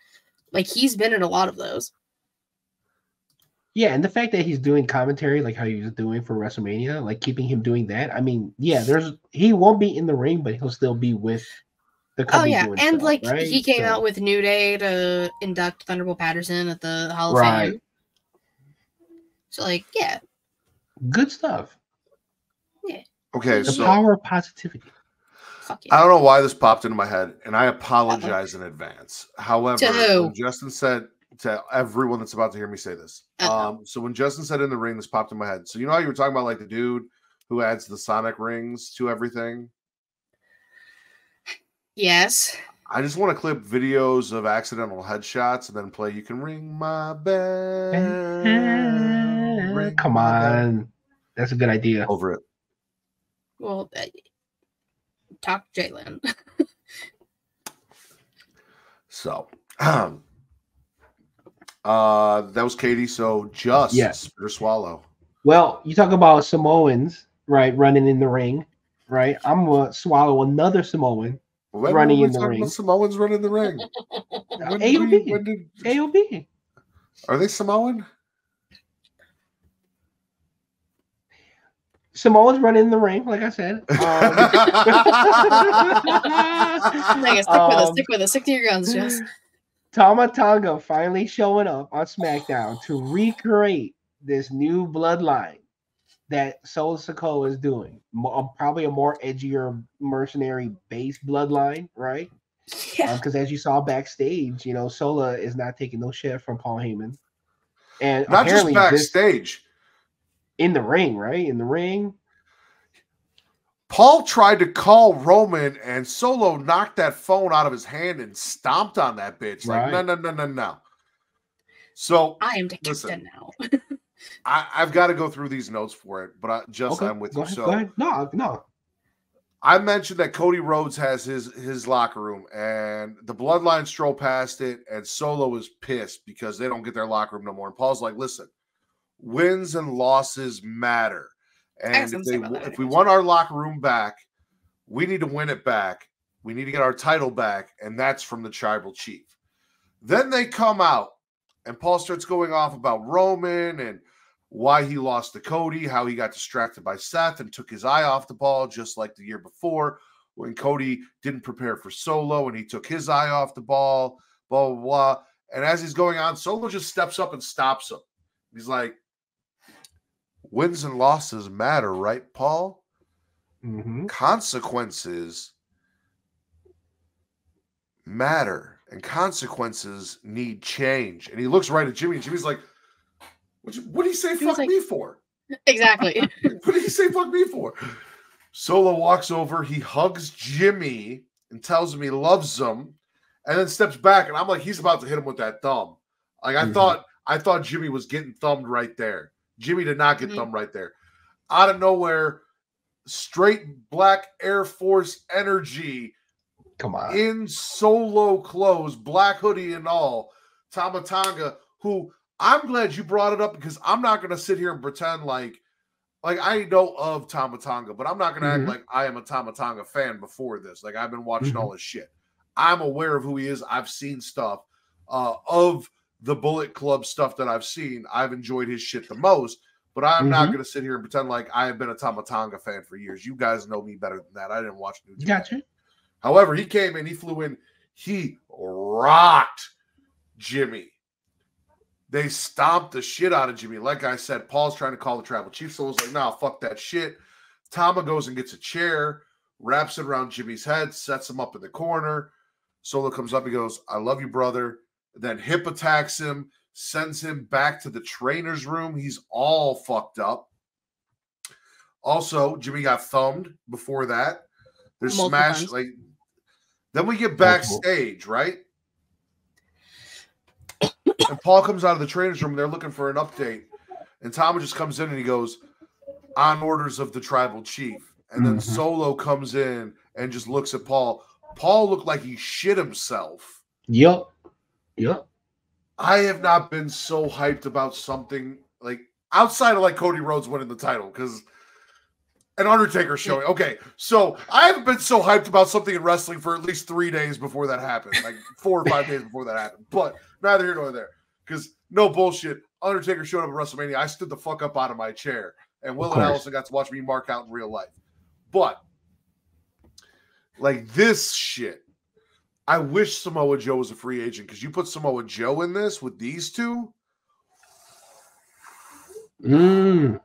Like, he's been in a lot of those. Yeah, and the fact that he's doing commentary like how he was doing for WrestleMania, like keeping him doing that. I mean, yeah, he won't be in the ring, but he'll still be with the company. Oh yeah, and stuff, like right? He came out with New Day to induct Thunderbolt Patterson at the Hall of Fame. So like, yeah, good stuff. Yeah. Okay, the power of positivity. Fuck yeah. I don't know why this popped into my head, and I apologize in advance. However, when Justin said to everyone that's about to hear me say this, so when Justin said in the ring, this popped in my head. So you know how you were talking about like the dude who adds the sonic rings to everything? Yes. I just want to clip videos of accidental headshots and then play "You Can Ring My Bell." Come on, that's a good idea. Over it. Well, talk Jalen. So, that was Katie. So, just spit or swallow. Well, you talk about Samoans, right, running in the ring, right? I'm going to swallow another Samoan running in the ring. Samoans running in the ring. AOB. AOB. Are they Samoan? Samoans running in the ring, like I said. Stick with it. Stick to your guns, Juss. Tama Tonga finally showing up on SmackDown to recreate this new bloodline that Solo Sikoa is doing. Probably a more edgier mercenary-based bloodline, right? Yeah. Because as you saw backstage, Sola is not taking no shit from Paul Heyman. And not just backstage. In the ring, right? In the ring. Paul tried to call Roman, and Solo knocked that phone out of his hand and stomped on that bitch. Like, no. So I am the captain now. I've got to go through these notes for it, but I'm with you. Go ahead. No. I mentioned that Cody Rhodes has his locker room, and the Bloodline stroll past it, and Solo is pissed because they don't get their locker room no more. And Paul's like, listen, wins and losses matter. And if we want our locker room back, we need to win it back. We need to get our title back, and that's from the tribal chief. Then they come out, and Paul starts going off about Roman and why he lost to Cody, how he got distracted by Seth and took his eye off the ball, just like the year before when Cody didn't prepare for Solo and he took his eye off the ball, blah, blah, blah. And as he's going on, Solo just steps up and stops him. He's like, wins and losses matter, right, Paul? Mm-hmm. Consequences matter, and consequences need change. And he looks right at Jimmy, and Jimmy's like, what do you say fuck me for? Exactly. What did he say fuck me for? Solo walks over, he hugs Jimmy and tells him he loves him, and then steps back, and I'm like, he's about to hit him with that thumb. Like, I thought Jimmy was getting thumbed right there. Jimmy did not get thumbed right there. Out of nowhere, straight black Air Force energy. Come on. In Solo clothes, black hoodie and all. Tama Tonga, who I'm glad you brought it up because I'm not going to sit here and pretend like I know of Tama Tonga, but I'm not going to act like I am a Tama Tonga fan before this. Like, I've been watching all his shit. I'm aware of who he is. I've seen stuff of the Bullet Club stuff that I've seen. I've enjoyed his shit the most, but I'm not going to sit here and pretend like I have been a Tama Tonga fan for years. You guys know me better than that. I didn't watch New Japan. Gotcha. However, he came in, he flew in, he rocked Jimmy. They stomped the shit out of Jimmy. Like I said, Paul's trying to call the tribal chief. Solo's like, nah, fuck that shit. Tama goes and gets a chair, wraps it around Jimmy's head, sets him up in the corner. Solo comes up, he goes, I love you, brother. Then Hip attacks him, sends him back to the trainer's room. He's all fucked up. Also, Jimmy got thumbed before that. There's smash. Then we get backstage, right? And Paul comes out of the trainer's room, and they're looking for an update. And Tama just comes in, and he goes, on orders of the tribal chief. And then Solo comes in and just looks at Paul. Paul looked like he shit himself. Yep. I have not been so hyped about something like outside of like Cody Rhodes winning the title because an Undertaker showing. Okay, so I haven't been so hyped about something in wrestling for at least 3 days before that happened, like 4 or 5 days before that happened. But neither here nor there because no bullshit. Undertaker showed up at WrestleMania. I stood the fuck up out of my chair, and Will and Allison got to watch me mark out in real life. But like this shit. I wish Samoa Joe was a free agent because you put Samoa Joe in this with these two. Now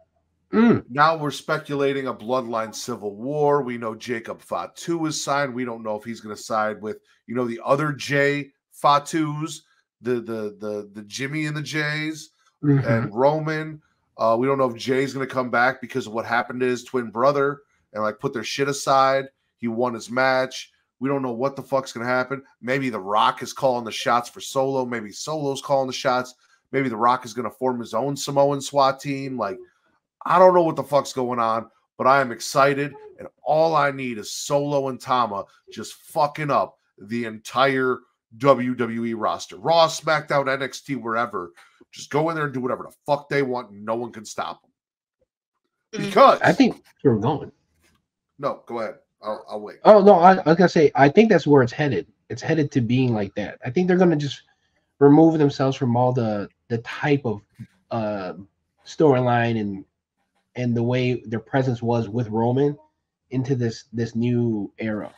we're speculating a bloodline civil war. We know Jacob Fatu is signed. We don't know if he's going to side with, the other J Fatus, the Jimmy and the Jays and Roman. We don't know if Jay's going to come back because of what happened to his twin brother and like put their shit aside. He won his match. We don't know what the fuck's going to happen. Maybe The Rock is calling the shots for Solo. Maybe Solo's calling the shots. Maybe The Rock is going to form his own Samoan SWAT team. Like, I don't know what the fuck's going on, but I am excited. And all I need is Solo and Tama just fucking up the entire WWE roster. Raw, SmackDown, NXT, wherever. Just go in there and do whatever the fuck they want, and no one can stop them. Because I think we're going. No, go ahead. I'll wait. Oh no, I was gonna say I think that's where it's headed. It's headed to being like that. I think they're gonna just remove themselves from all the type of storyline and the way their presence was with Roman into this new era.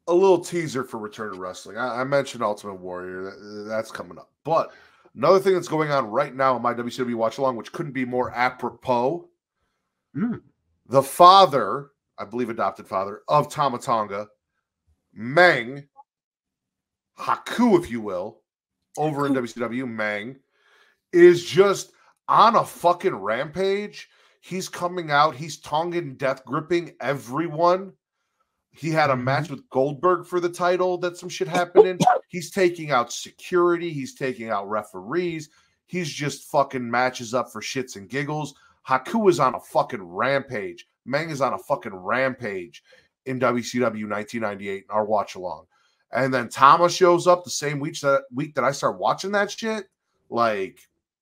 A little teaser for Return to Wrestling. I mentioned Ultimate Warrior. That's coming up. But another thing that's going on right now in my WCW watch along, which couldn't be more apropos, the father, I believe adopted father, of Tama Tonga, Meng, Haku, if you will, over in WCW, Meng, is just on a fucking rampage. He's coming out. He's Tongan death gripping everyone. He had a match with Goldberg for the title that some shit happened in. He's taking out security. He's taking out referees. He's just fucking matches up for shits and giggles. Haku is on a fucking rampage. Meng is on a fucking rampage in WCW 1998 in our watch along. And then Tama shows up the same week that I start watching that shit. Like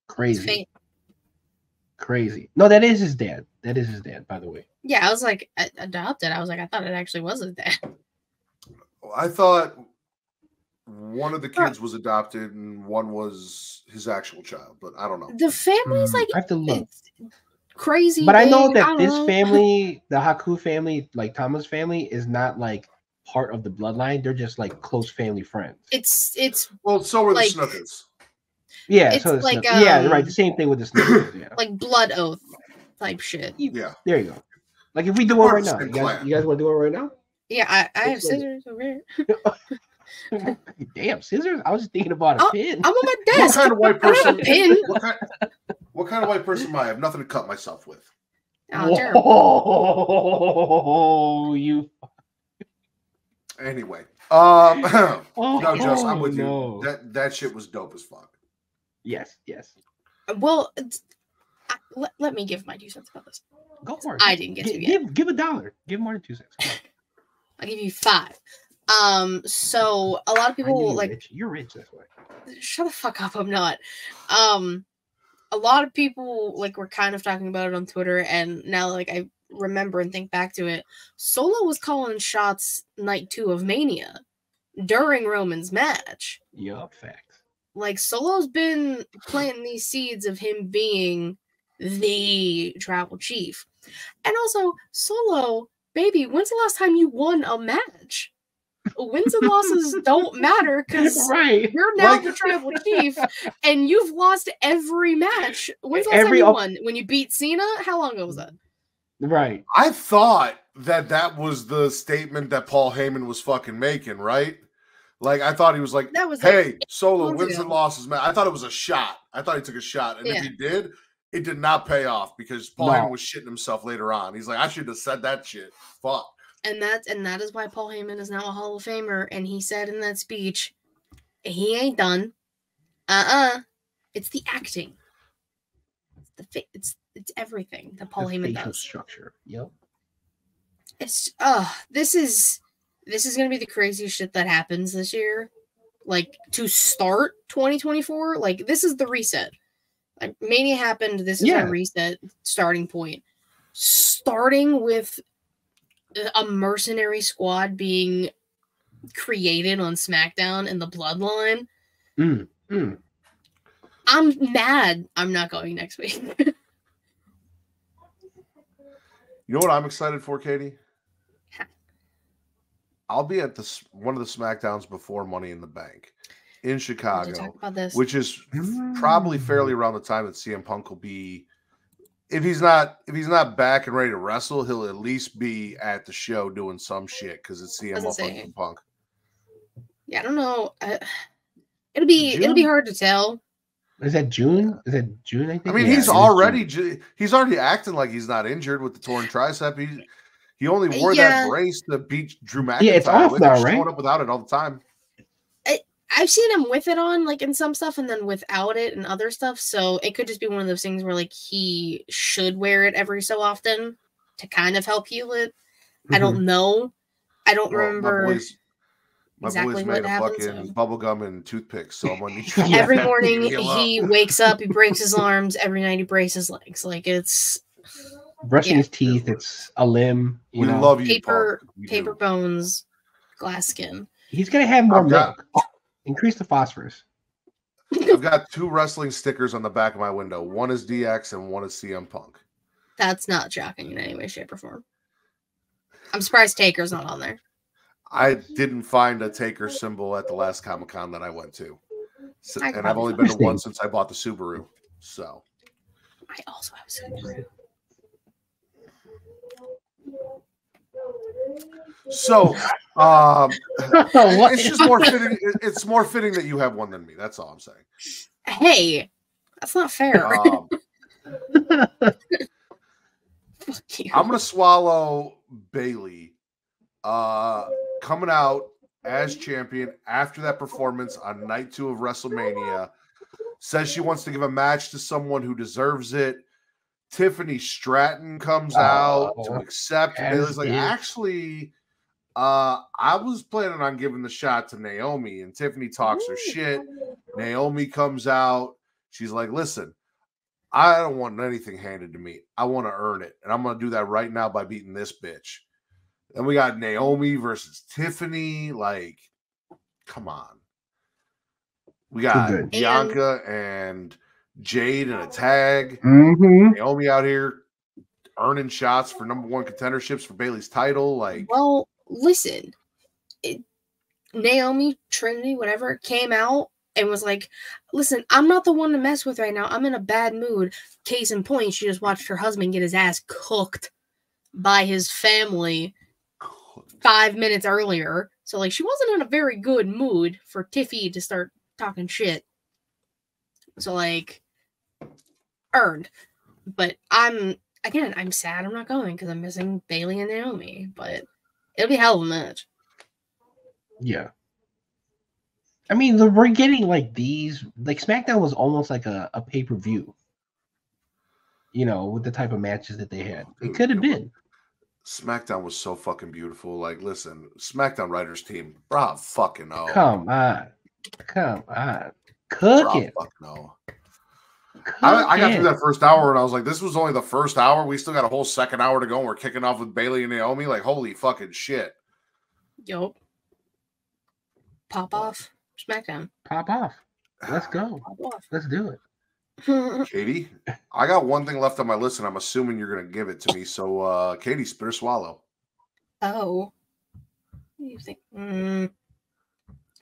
crazy. Crazy. No, that is his dad. That is his dad, by the way. Yeah, I was like, adopted. I was like, I thought it actually was his dad. I thought one of the kids was adopted and one was his actual child, but I don't know. The family's like, I have to look. Crazy. But I know that this family, the Haku family, like Tama's family, is not like part of the bloodline. They're just like close family friends. It's well, so are like, the Snookers. Yeah, it's so like yeah, right. The same thing with the Snookers. Yeah, like blood oath type shit. Yeah, there you go. Like if we do it right now, you guys want to do it right now? Yeah, I have scissors over here. Damn, scissors! I was just thinking about a pin. I'm on my desk. What kind of white person? I have a pin. What kind of white person am I? I have nothing to cut myself with. Oh, you. Anyway, no, Juss, I'm with you. That shit was dope as fuck. Yes. Well, let me give my 2 cents about this. Go for it. I didn't get to yet. Give $1. Give more than 2 cents. I'll give you 5. So a lot of people like you're rich. That's why. Shut the fuck up. I'm not. A lot of people like were kind of talking about it on Twitter, and now like I remember and think back to it. Solo was calling shots night 2 of Mania during Roman's match. Yup, facts. Like Solo's been planting these seeds of him being the tribal chief, and also Solo, baby, when's the last time you won a match? Wins and losses don't matter because you're now the tribal chief and you've lost every match. When's the last time you won? When you beat Cena? How long ago was that? Right. I thought that was the statement that Paul Heyman was fucking making, right? Like, I thought he was like, hey, Solo, wins and losses, man. I thought it was a shot. I thought he took a shot. And if he did, it did not pay off because Paul Heyman was shitting himself later on. He's like, I should have said that shit. Fuck. And that is why Paul Heyman is now a Hall of Famer. And he said in that speech, he ain't done. It's the acting. It's everything that Paul Heyman does. Structure. Yep. It's this is gonna be the craziest shit that happens this year. Like to start 2024. Like this is the reset. Like Mania happened. This is a reset starting point. Starting with a mercenary squad being created on SmackDown in the Bloodline. I'm mad I'm not going next week. You know what I'm excited for, Katie? I'll be at one of the SmackDowns before Money in the Bank in Chicago, which is probably fairly around the time that CM Punk will be. If he's not back and ready to wrestle, he'll at least be at the show doing some shit because it's CM Punk. Yeah, I don't know. It'll be hard to tell. Is that June? I think. I mean, he's already acting like he's not injured with the torn tricep. He only wore that brace to beat Drew McIntyre. Yeah, it's off now, right? Showing up without it all the time. I've seen him with it on, like in some stuff, and then without it and other stuff. So it could just be one of those things where, like, he should wear it every so often to kind of help heal it. I don't know. I don't remember. My exactly boy's what made of happens. fucking bubble gum and toothpicks, so I'm gonna need you to Every leave morning me alone. he wakes up, he breaks his arms. Every night he breaks his legs. Like it's Brushing Yeah. his teeth, it's a limb. You We know, love you, paper, Punk. We paper do. bones, glass skin. he's gonna have more I've got- milk. Increase the phosphorus. I've got 2 wrestling stickers on the back of my window. One is DX and one is CM Punk. That's not shocking in any way, shape, or form. I'm surprised Taker's not on there. I didn't find a Taker symbol at the last Comic-Con that I went to. So, I and I've only been to Interesting. one since I bought the Subaru. So I also have Subaru. What? it's just more fitting. It's more fitting that you have one than me. That's all I'm saying. Hey, that's not fair. Fuck you. I'm gonna swallow Bailey coming out as champion after that performance on night 2 of WrestleMania. Says she wants to give a match to someone who deserves it. Tiffany Stratton comes out to accept. Bailey's like, actually, I was planning on giving the shot to Naomi, and Tiffany talks her shit. Naomi comes out. She's like, listen, I don't want anything handed to me. I want to earn it. And I'm going to do that right now by beating this bitch. Then we got Naomi versus Tiffany. Like, come on. We got Bianca and Jade in a tag. Mm-hmm. Naomi out here earning shots for #1 contenderships for Bailey's title. Like, Well, listen. Naomi, Trinity, whatever, came out and was like, listen, I'm not the one to mess with right now. I'm in a bad mood. Case in point, she just watched her husband get his ass cooked by his family 5 minutes earlier. So, like, she wasn't in a very good mood for Tiffy to start talking shit. So, like, earned. But I'm sad I'm not going because I'm missing Bailey and Naomi. But it'll be a hell of a match. Yeah. I mean, we're getting like these. Like SmackDown was almost like a pay-per-view. You know, with the type of matches that they had. It could have been. SmackDown was so fucking beautiful. Like, listen, SmackDown writers team, bro, fucking no. Come on. Cook it. No. I got through that first hour and I was like, this was only the first hour. We still got a whole second hour to go. And we're kicking off with Bailey and Naomi. Like, holy fucking shit. Yup. Pop off. SmackDown. Pop off. Let's go. Pop off. Let's do it. Katie, I got one thing left on my list and I'm assuming you're going to give it to me. So, Katie, spit or swallow? Oh. What do you think?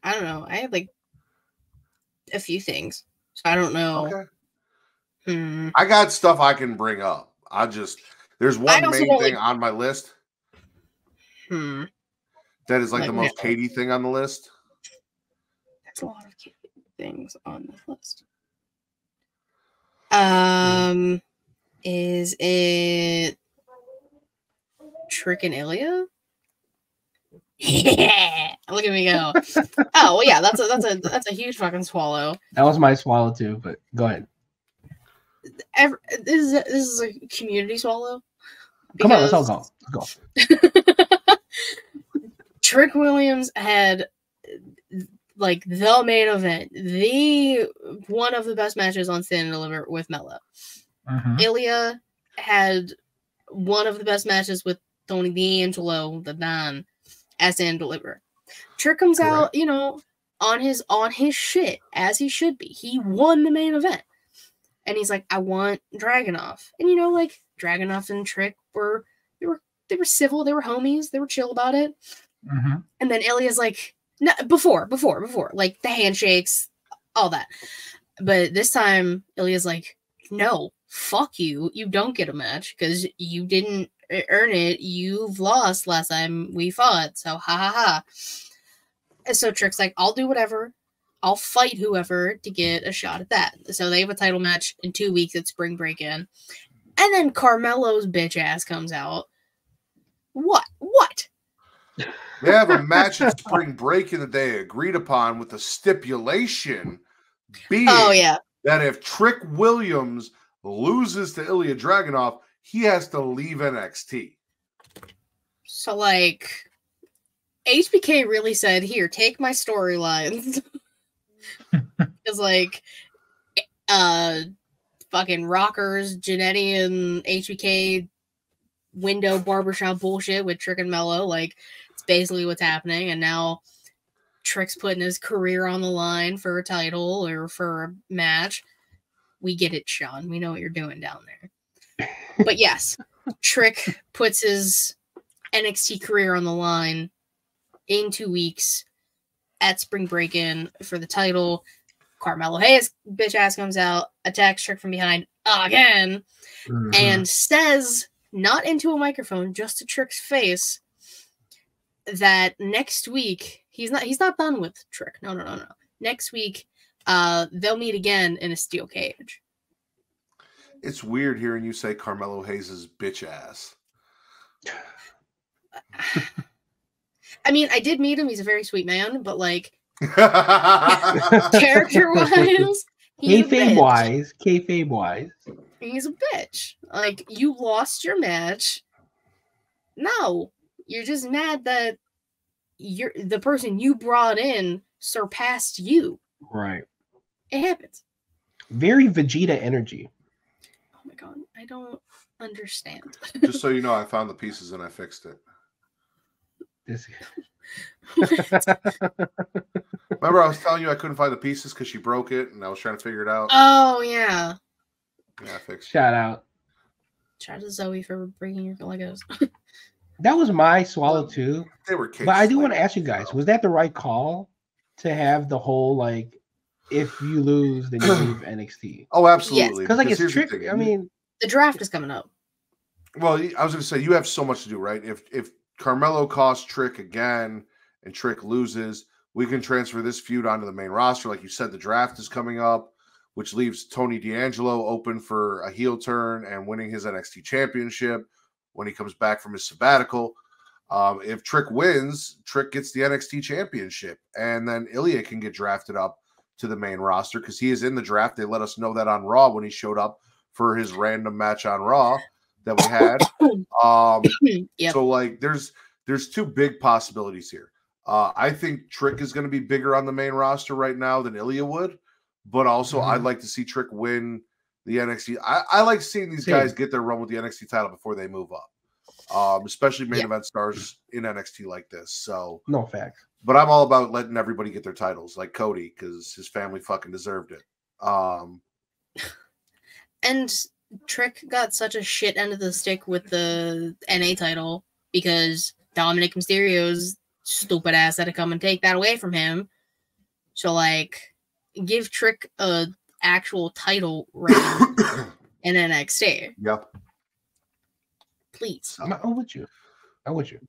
I don't know. I had like a few things. So I don't know. Okay. I got stuff I can bring up. There's one main thing on my list. That is like the most Katie thing on the list. That's a lot of Katie things on the list. Is it Trick and Ilya? Yeah, look at me go. Oh well, yeah, that's a huge fucking swallow. That was my swallow too, but go ahead. This is a community swallow. Come on, let's all go. Let's go. Trick Williams had like the main event, the one of the best matches on Stand and Deliver with Mella. Ilya had one of the best matches with Tony D'Angelo, the Don, at Stand and Deliver. Trick comes out, you know, on his shit as he should be. He won the main event. And he's like, I want Dragunov. And you know, like Dragunov and Trick were civil, they were homies, they were chill about it. And then Ilya's like, no, before, like the handshakes, all that. But this time, Ilya's like, no, fuck you. You don't get a match because you didn't earn it. You've lost last time we fought. So ha ha ha. And so Trick's like, I'll do whatever. I'll fight whoever to get a shot at that. So they have a title match in 2 weeks at Spring Break-In. And then Carmelo's bitch ass comes out. What? They have a match at Spring Break-In that they agreed upon with the stipulation being that if Trick Williams loses to Ilya Dragunov, he has to leave NXT. So, like, HBK really said, "Here, take my storylines." It's like, fucking Rockers, Jannetty, and HBK window barbershop bullshit with Trick and Mello. Like, it's basically what's happening. And now Trick's putting his career on the line for a title or for a match. We get it, Sean. We know what you're doing down there. But yes, Trick puts his NXT career on the line in 2 weeks at Spring Break-In for the title. Carmelo Hayes bitch ass comes out, attacks Trick from behind again, and says, not into a microphone, just to Trick's face, that next week he's not done with Trick. No. Next week, they'll meet again in a steel cage. It's weird hearing you say Carmelo Hayes' bitch ass. I mean, I did meet him. He's a very sweet man, but like character-wise, kayfabe-wise, he's a bitch. Like, you lost your match. No, you're just mad that the person you brought in surpassed you. Right. It happens. Very Vegeta energy. Oh my god, I don't understand. Just so you know, I found the pieces and I fixed it. Remember, I was telling you I couldn't find the pieces because she broke it, and I was trying to figure it out. Oh yeah. Yeah, I fixed it. Shout out to Zoe for bringing your Legos. That was my swallow too. They were kids. But I do want to ask you guys: was that the right call to have the whole like, if you lose, then you leave NXT? Oh, absolutely. Because like it's tricky. I mean, the draft is coming up. Well, I was going to say you have so much to do, right? If Carmelo costs Trick again and Trick loses, we can transfer this feud onto the main roster. Like you said, the draft is coming up, which leaves Tony D'Angelo open for a heel turn and winning his NXT championship when he comes back from his sabbatical. If Trick wins, Trick gets the NXT championship, and then Ilija can get drafted up to the main roster because he is in the draft. They let us know that on Raw when he showed up for his random match on Raw that we had. Yep. So like there's two big possibilities here. I think Trick is going to be bigger on the main roster right now than Ilija would, but also I'd like to see Trick win the NXT. I like seeing these guys get their run with the NXT title before they move up, especially main event stars in NXT like this. So no facts. But I'm all about letting everybody get their titles, like Cody, because his family fucking deserved it. And Trick got such a shit end of the stick with the NA title because Dominic Mysterio's stupid ass had to come and take that away from him. So, like, give Trick a actual title reign in NXT. Yep. Please. I'm with you.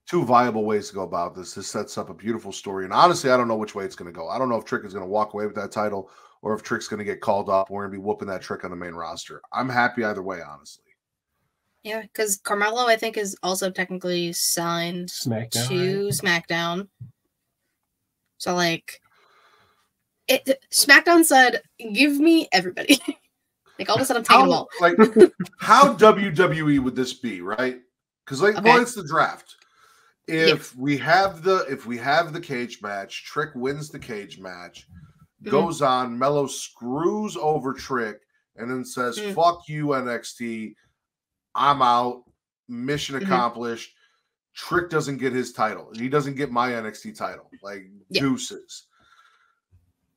Two viable ways to go about this. This sets up a beautiful story. And honestly, I don't know which way it's going to go. I don't know if Trick is going to walk away with that title or if Trick's going to get called up. We're going to be whooping that Trick on the main roster. I'm happy either way, honestly. Yeah, because Carmelo, I think, is also technically signed to SmackDown. So, like, SmackDown said, give me everybody. Like, all of a sudden, I'm taking them all. Like, how WWE would this be, right? Because, like, well, it's the draft. If we have the cage match, Trick wins the cage match, goes on, Mello screws over Trick, and then says, fuck you, NXT. I'm out. Mission accomplished. Trick doesn't get his title. He doesn't get my NXT title. Like, deuces.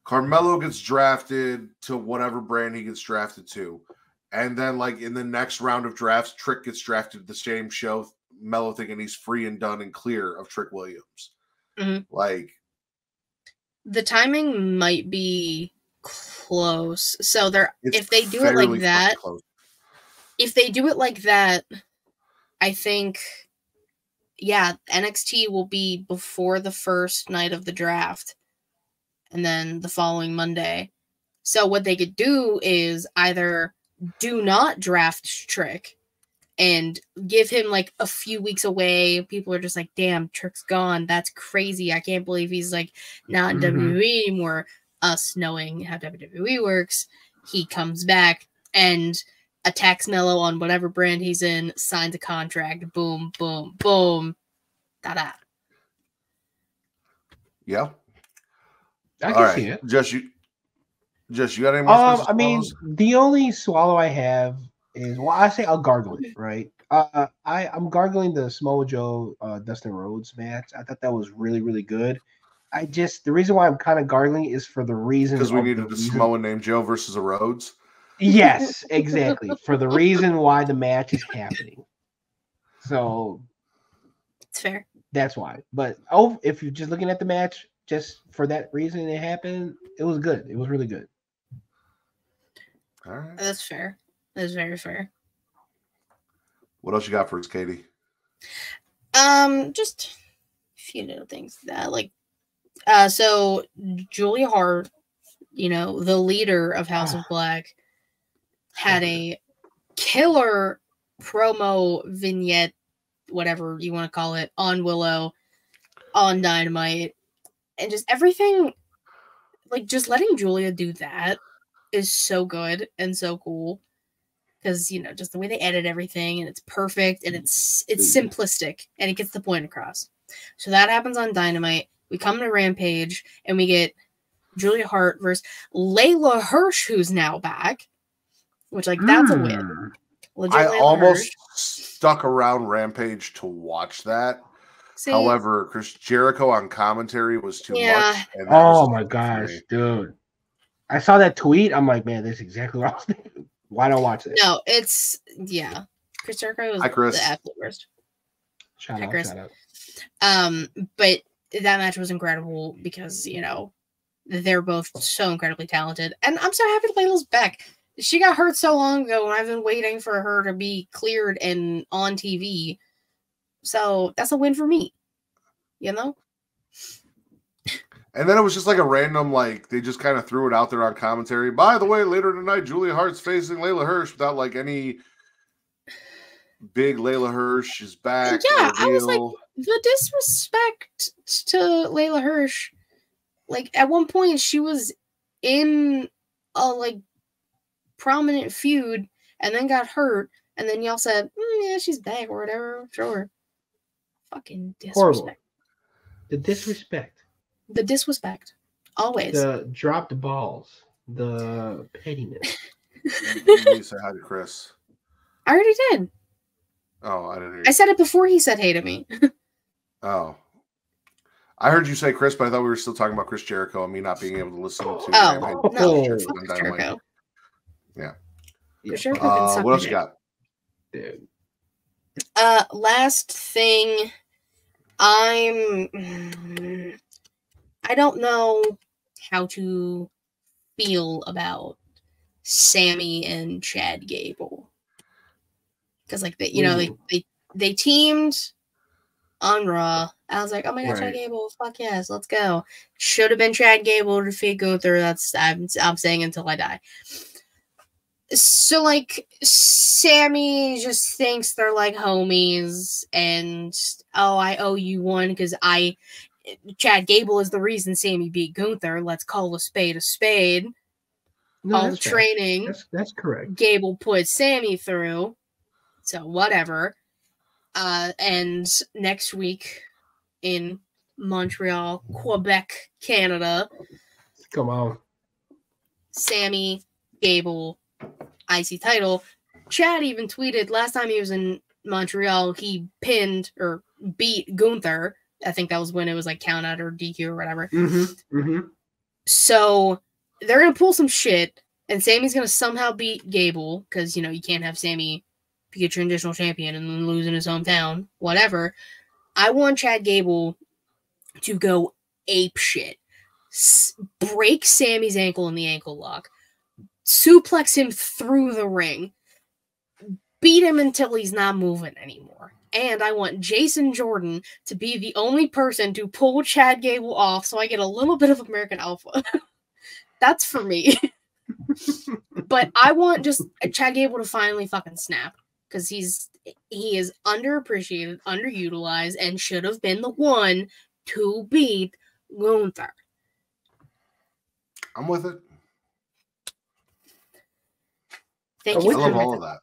Carmelo gets drafted to whatever brand he gets drafted to. And then, like, in the next round of drafts, Trick gets drafted to the same show. Mello thinking he's free and done and clear of Trick Williams. Like, the timing might be close. So if they do it like that, I think, NXT will be before the first night of the draft, and then the following Monday. So what they could do is either do not draft Trick and give him like a few weeks away. People are just like, damn, Trick's gone. That's crazy. I can't believe he's like not in WWE anymore. Us knowing how WWE works, he comes back and attacks Mello on whatever brand he's in, signs a contract, boom, boom, boom, da-da. Yeah. I All can right. see it. Just you got any more? I mean, the only swallow I have is, well, I say I'll gargle it, right? I'm gargling the Samoa Joe Dustin Rhodes match. I thought that was really, really good. The reason why I'm kind of gargling is for the reason because we needed a Samoan named Joe versus a Rhodes. Yes, exactly. For the reason why the match is happening. So It's fair. that's why. But if you're just looking at the match, just for that reason it happened, it was good. It was really good. All right. That's fair. That's very fair. What else you got for us, Katie? Just a few little things. So Julia Hart, the leader of House of Black, had a killer promo vignette, whatever you want to call it, on Willow, on Dynamite, and just everything. Like, just letting Julia do that is so good and so cool. Because, just the way they edit everything, and it's perfect, and it's simplistic, and it gets the point across. So that happens on Dynamite. We come to Rampage, and we get Julia Hart versus Layla Hirsch, who's now back. Which, that's a win. Legit I Layla almost Hirsch. stuck around Rampage to watch that. See? However, Chris Jericho on commentary was too much. And oh my gosh, dude. I saw that tweet. I'm like, man, that's exactly what I was thinking. Why don't I watch that? No, Chris Jericho was the absolute worst. Shout out. But that match was incredible because, they're both so incredibly talented. And I'm so happy Layla's back. She got hurt so long ago, and I've been waiting for her to be cleared and on TV. So that's a win for me. And then it was just like a random, they just kind of threw it out there on commentary. By the way, later tonight, Julia Hart's facing Layla Hirsch without any big Layla Hirsch is back. Yeah, I was like, the disrespect to Layla Hirsch. At one point, she was in a prominent feud and then got hurt, and then y'all said, yeah, she's back or whatever. Sure. Fucking disrespect. Horrible. The disrespect. Always. The dropped balls. The pettiness. You need to say hi to Chris. I already did. Oh, I didn't hear you. I said it before he said hey to me. Oh. I heard you say Chris, but I thought we were still talking about Chris Jericho and me not being able to listen to Jericho. Yeah. What else you got? Dude. Last thing, I don't know how to feel about Sammy and Chad Gable. Because they teamed on Raw. I was like, oh my god, Chad Gable, fuck yes, let's go. Should have been Chad Gable to defeat Gunther. That's I'm saying until I die. So Sammy just thinks they're homies, and I owe you one because Chad Gable is the reason Sammy beat Gunther. Let's call a spade a spade. No, all the training that's correct. Gable put Sammy through. So whatever. And next week in Montreal, Quebec, Canada. Come on. Sammy, Gable, IC title. Chad even tweeted last time he was in Montreal, he pinned or beat Gunther. I think that was when it was count out or DQ or whatever. So they're going to pull some shit, and Sammy's going to somehow beat Gable because, you can't have Sammy be a transitional champion and then lose in his hometown. Whatever. I want Chad Gable to go ape shit. Break Sammy's ankle in the ankle lock. Suplex him through the ring. Beat him until he's not moving anymore. And I want Jason Jordan to be the only person to pull Chad Gable off so I get a little bit of American Alpha. That's for me. But I want just Chad Gable to finally fucking snap. Because he is underappreciated, underutilized, and should have been the one to beat Gunther. I'm with it. Thank you. I love all of that.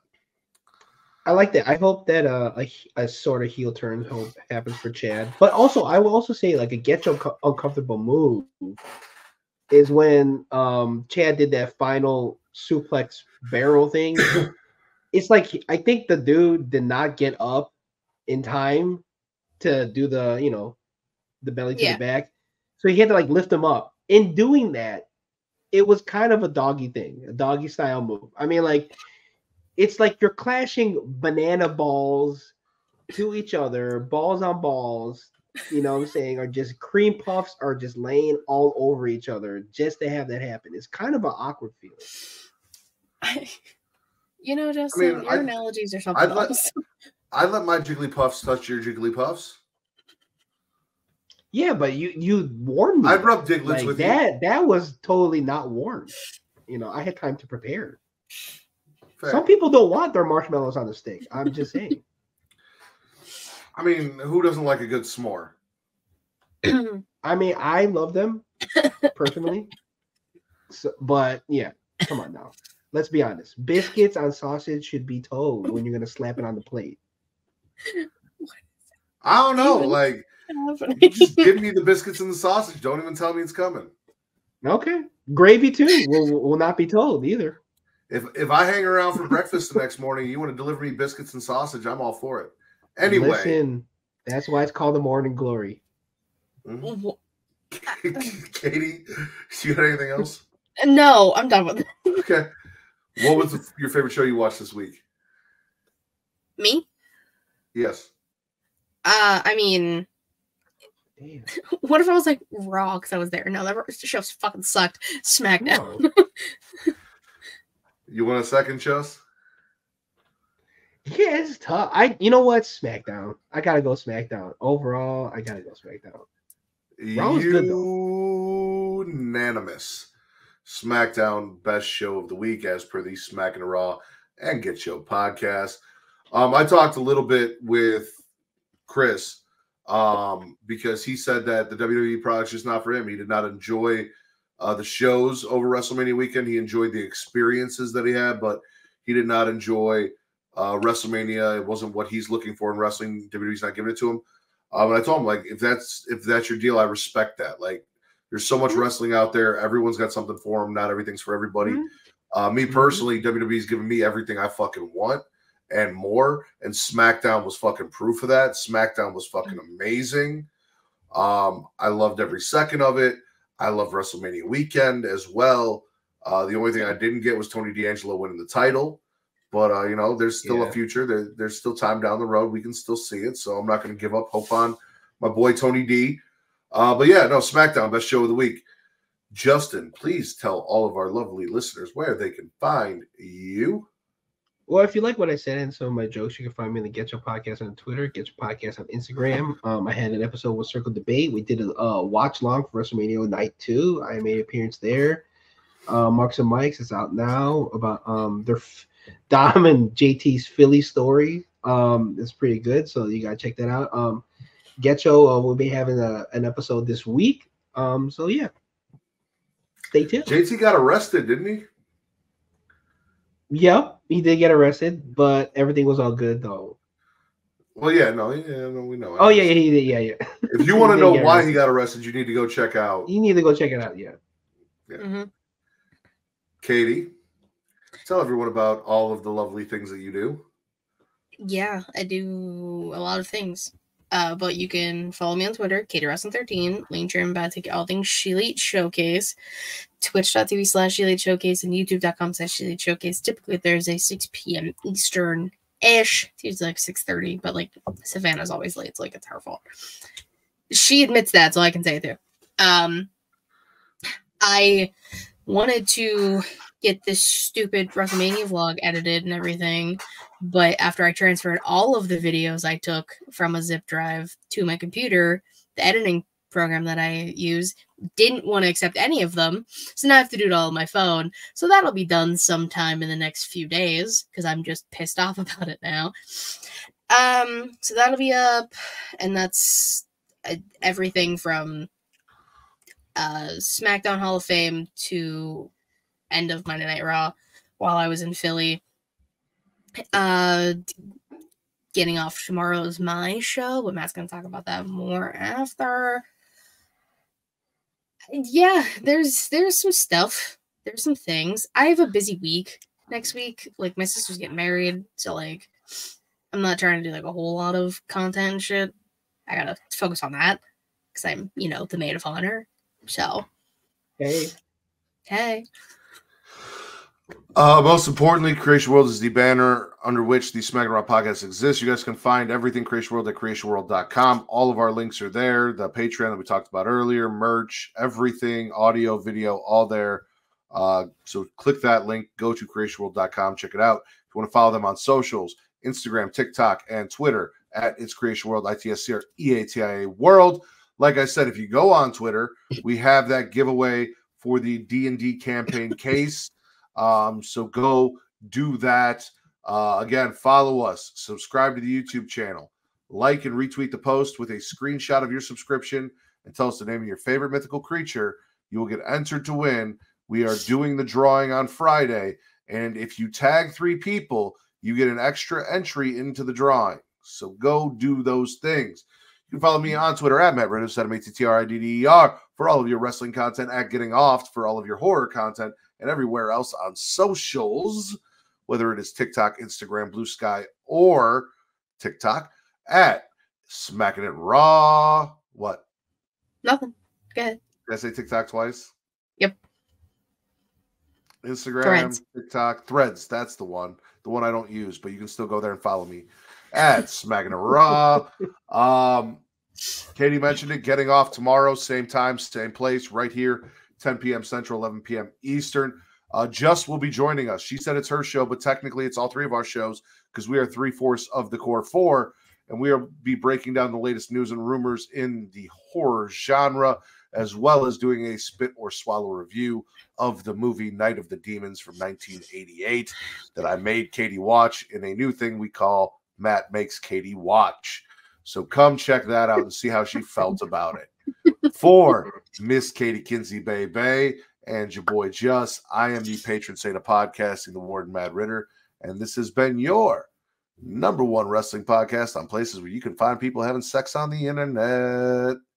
I like that. I hope that a sort of heel turn happens for Chad. But also, I will also say like a Getcho uncomfortable move is when Chad did that final suplex barrel thing. It's like I think the dude did not get up in time to do the the belly to the back, so he had to like lift him up. In doing that, it was kind of a doggy thing, a doggy style move. I mean, like it's like you're clashing banana balls to each other, balls on balls. You know what I'm saying? Or just cream puffs are just laying all over each other just to have that happen. It's kind of an awkward feeling. Justin, your analogies are something else. I'd let my Jigglypuffs touch your Jigglypuffs. Yeah, but you warned me. I'd rub Diglets like with that. you. That was totally not warned. I had time to prepare. Fair. Some people don't want their marshmallows on the stick. I'm just saying. I mean, who doesn't like a good s'more? I mean, I love them personally. But yeah, come on now. Let's be honest. Biscuits on sausage should be told when you're gonna slap it on the plate. I don't know. Like, you just give me the biscuits and the sausage. Don't even tell me it's coming. Okay. Gravy too will not be told either. If I hang around for breakfast the next morning, you want to deliver me biscuits and sausage, I'm all for it. Anyway. Listen, that's why it's called the morning glory. Mm-hmm. Katie, you got anything else? No, I'm done with it. Okay. What was your favorite show you watched this week? Me? Yes. I mean, damn. What if I was like Raw because I was there? No, that show fucking sucked. SmackDown. No. You want a second, Juss? Yeah, it's tough. You know what? SmackDown. I gotta go SmackDown. Overall, I gotta go SmackDown. Raw was good though. Unanimous. SmackDown best show of the week as per the Smackin It Raw and Getcho Podcast. I talked a little bit with Chris because he said that the WWE product's just not for him. He did not enjoy the shows over WrestleMania weekend. He enjoyed the experiences that he had, but he did not enjoy WrestleMania. It wasn't what he's looking for in wrestling. WWE's not giving it to him. And I told him, like, if that's your deal, I respect that. Like, there's so much wrestling out there. Everyone's got something for them. Not everything's for everybody. Me personally, WWE's giving me everything I fucking want and more. And SmackDown was fucking proof of that. SmackDown was fucking amazing. I loved every second of it. I love WrestleMania weekend as well. The only thing I didn't get was Tony D'Angelo winning the title. But, there's still a future. There's still time down the road. We can still see it. So I'm not going to give up hope on my boy Tony D. But yeah, no, SmackDown, best show of the week. Justin, please tell all of our lovely listeners where they can find you. Well, if you like what I said and some of my jokes, you can find me in the Getcho Podcast on Twitter, Getcho Podcast on Instagram. I had an episode with Circle Debate. We did a watch long for WrestleMania Night 2. I made an appearance there. Marks and Mikes is out now about their Dom and JT's Philly story. It's pretty good, so you gotta check that out. Getcho will be having an episode this week. So yeah, stay tuned. JT got arrested, didn't he? Yep, he did get arrested, but everything was all good though. Well, we know. Oh yeah, he did. Yeah. If you want to know why he got arrested, you need to go check out. You need to go check it out. Yeah. Mm-hmm. Katie, tell everyone about all of the lovely things that you do. Yeah, I do a lot of things. But you can follow me on Twitter, KatieWrestling13, Linktree, all things She-Elite Showcase, twitch.tv/She-Elite Showcase, and youtube.com/She-Elite Showcase. Typically Thursday, 6 p.m. Eastern-ish. It's like 6:30, but like Savannah's always late. It's like it's her fault. She admits that, so I can say it too. I wanted to get this stupid WrestleMania vlog edited and everything, but after I transferred all of the videos I took from a zip drive to my computer, the editing program that I use didn't want to accept any of them, so now I have to do it all on my phone. So that'll be done sometime in the next few days because I'm just pissed off about it now. So that'll be up, and that's everything from SmackDown Hall of Fame to end of Monday Night Raw while I was in Philly. Getting off tomorrow is my show, but Matt's going to talk about that more after. Yeah, there's some stuff. There's some things. I have a busy week next week. Like, my sister's getting married, so, like, I'm not trying to do, like, a whole lot of content and shit. I gotta focus on that, because I'm, the maid of honor. So. Hey. Most importantly, Creation World is the banner under which the Smackin' It Raw podcast exists. You guys can find everything Creation World at creationworld.com. All of our links are there. The Patreon that we talked about earlier, merch, everything, audio, video, all there. So click that link, go to creationworld.com, check it out. If you want to follow them on socials, Instagram, TikTok, and Twitter at It's Creation World, ITSCREATIA World. Like I said, if you go on Twitter, we have that giveaway for the D&D campaign case. So go do that. Again, follow us, subscribe to the YouTube channel, like and retweet the post with a screenshot of your subscription, and tell us the name of your favorite mythical creature. You will get entered to win. We are doing the drawing on Friday, and if you tag 3 people, you get an extra entry into the drawing. So go do those things. You can follow me on Twitter at Matt Ridders, MATTRIDDER, for all of your wrestling content, at Getting Off for all of your horror content, and everywhere else on socials, whether it is TikTok, Instagram, Blue Sky, or TikTok, at Smackin' It Raw. What? Nothing. Go ahead. Did I say TikTok twice? Yep. Instagram, Threads. TikTok, Threads. That's the one I don't use, but you can still go there and follow me at Smackin' It Raw. Katie mentioned it, Getting Off tomorrow, same time, same place, right here, 10 p.m. Central, 11 p.m. Eastern. Juss will be joining us. She said it's her show, but technically it's all 3 of our shows, because we are 3/4 of the core 4, and we will be breaking down the latest news and rumors in the horror genre, as well as doing a spit or swallow review of the movie Night of the Demons from 1988 that I made Katie watch in a new thing we call Matt Makes Katie Watch. So come check that out and see how she felt about it. For Miss Katie Kinsey Bay and your boy Juss, I am the patron saint of podcasting, the Warden Matt Ritter, and this has been your #1 wrestling podcast on places where you can find people having sex on the internet.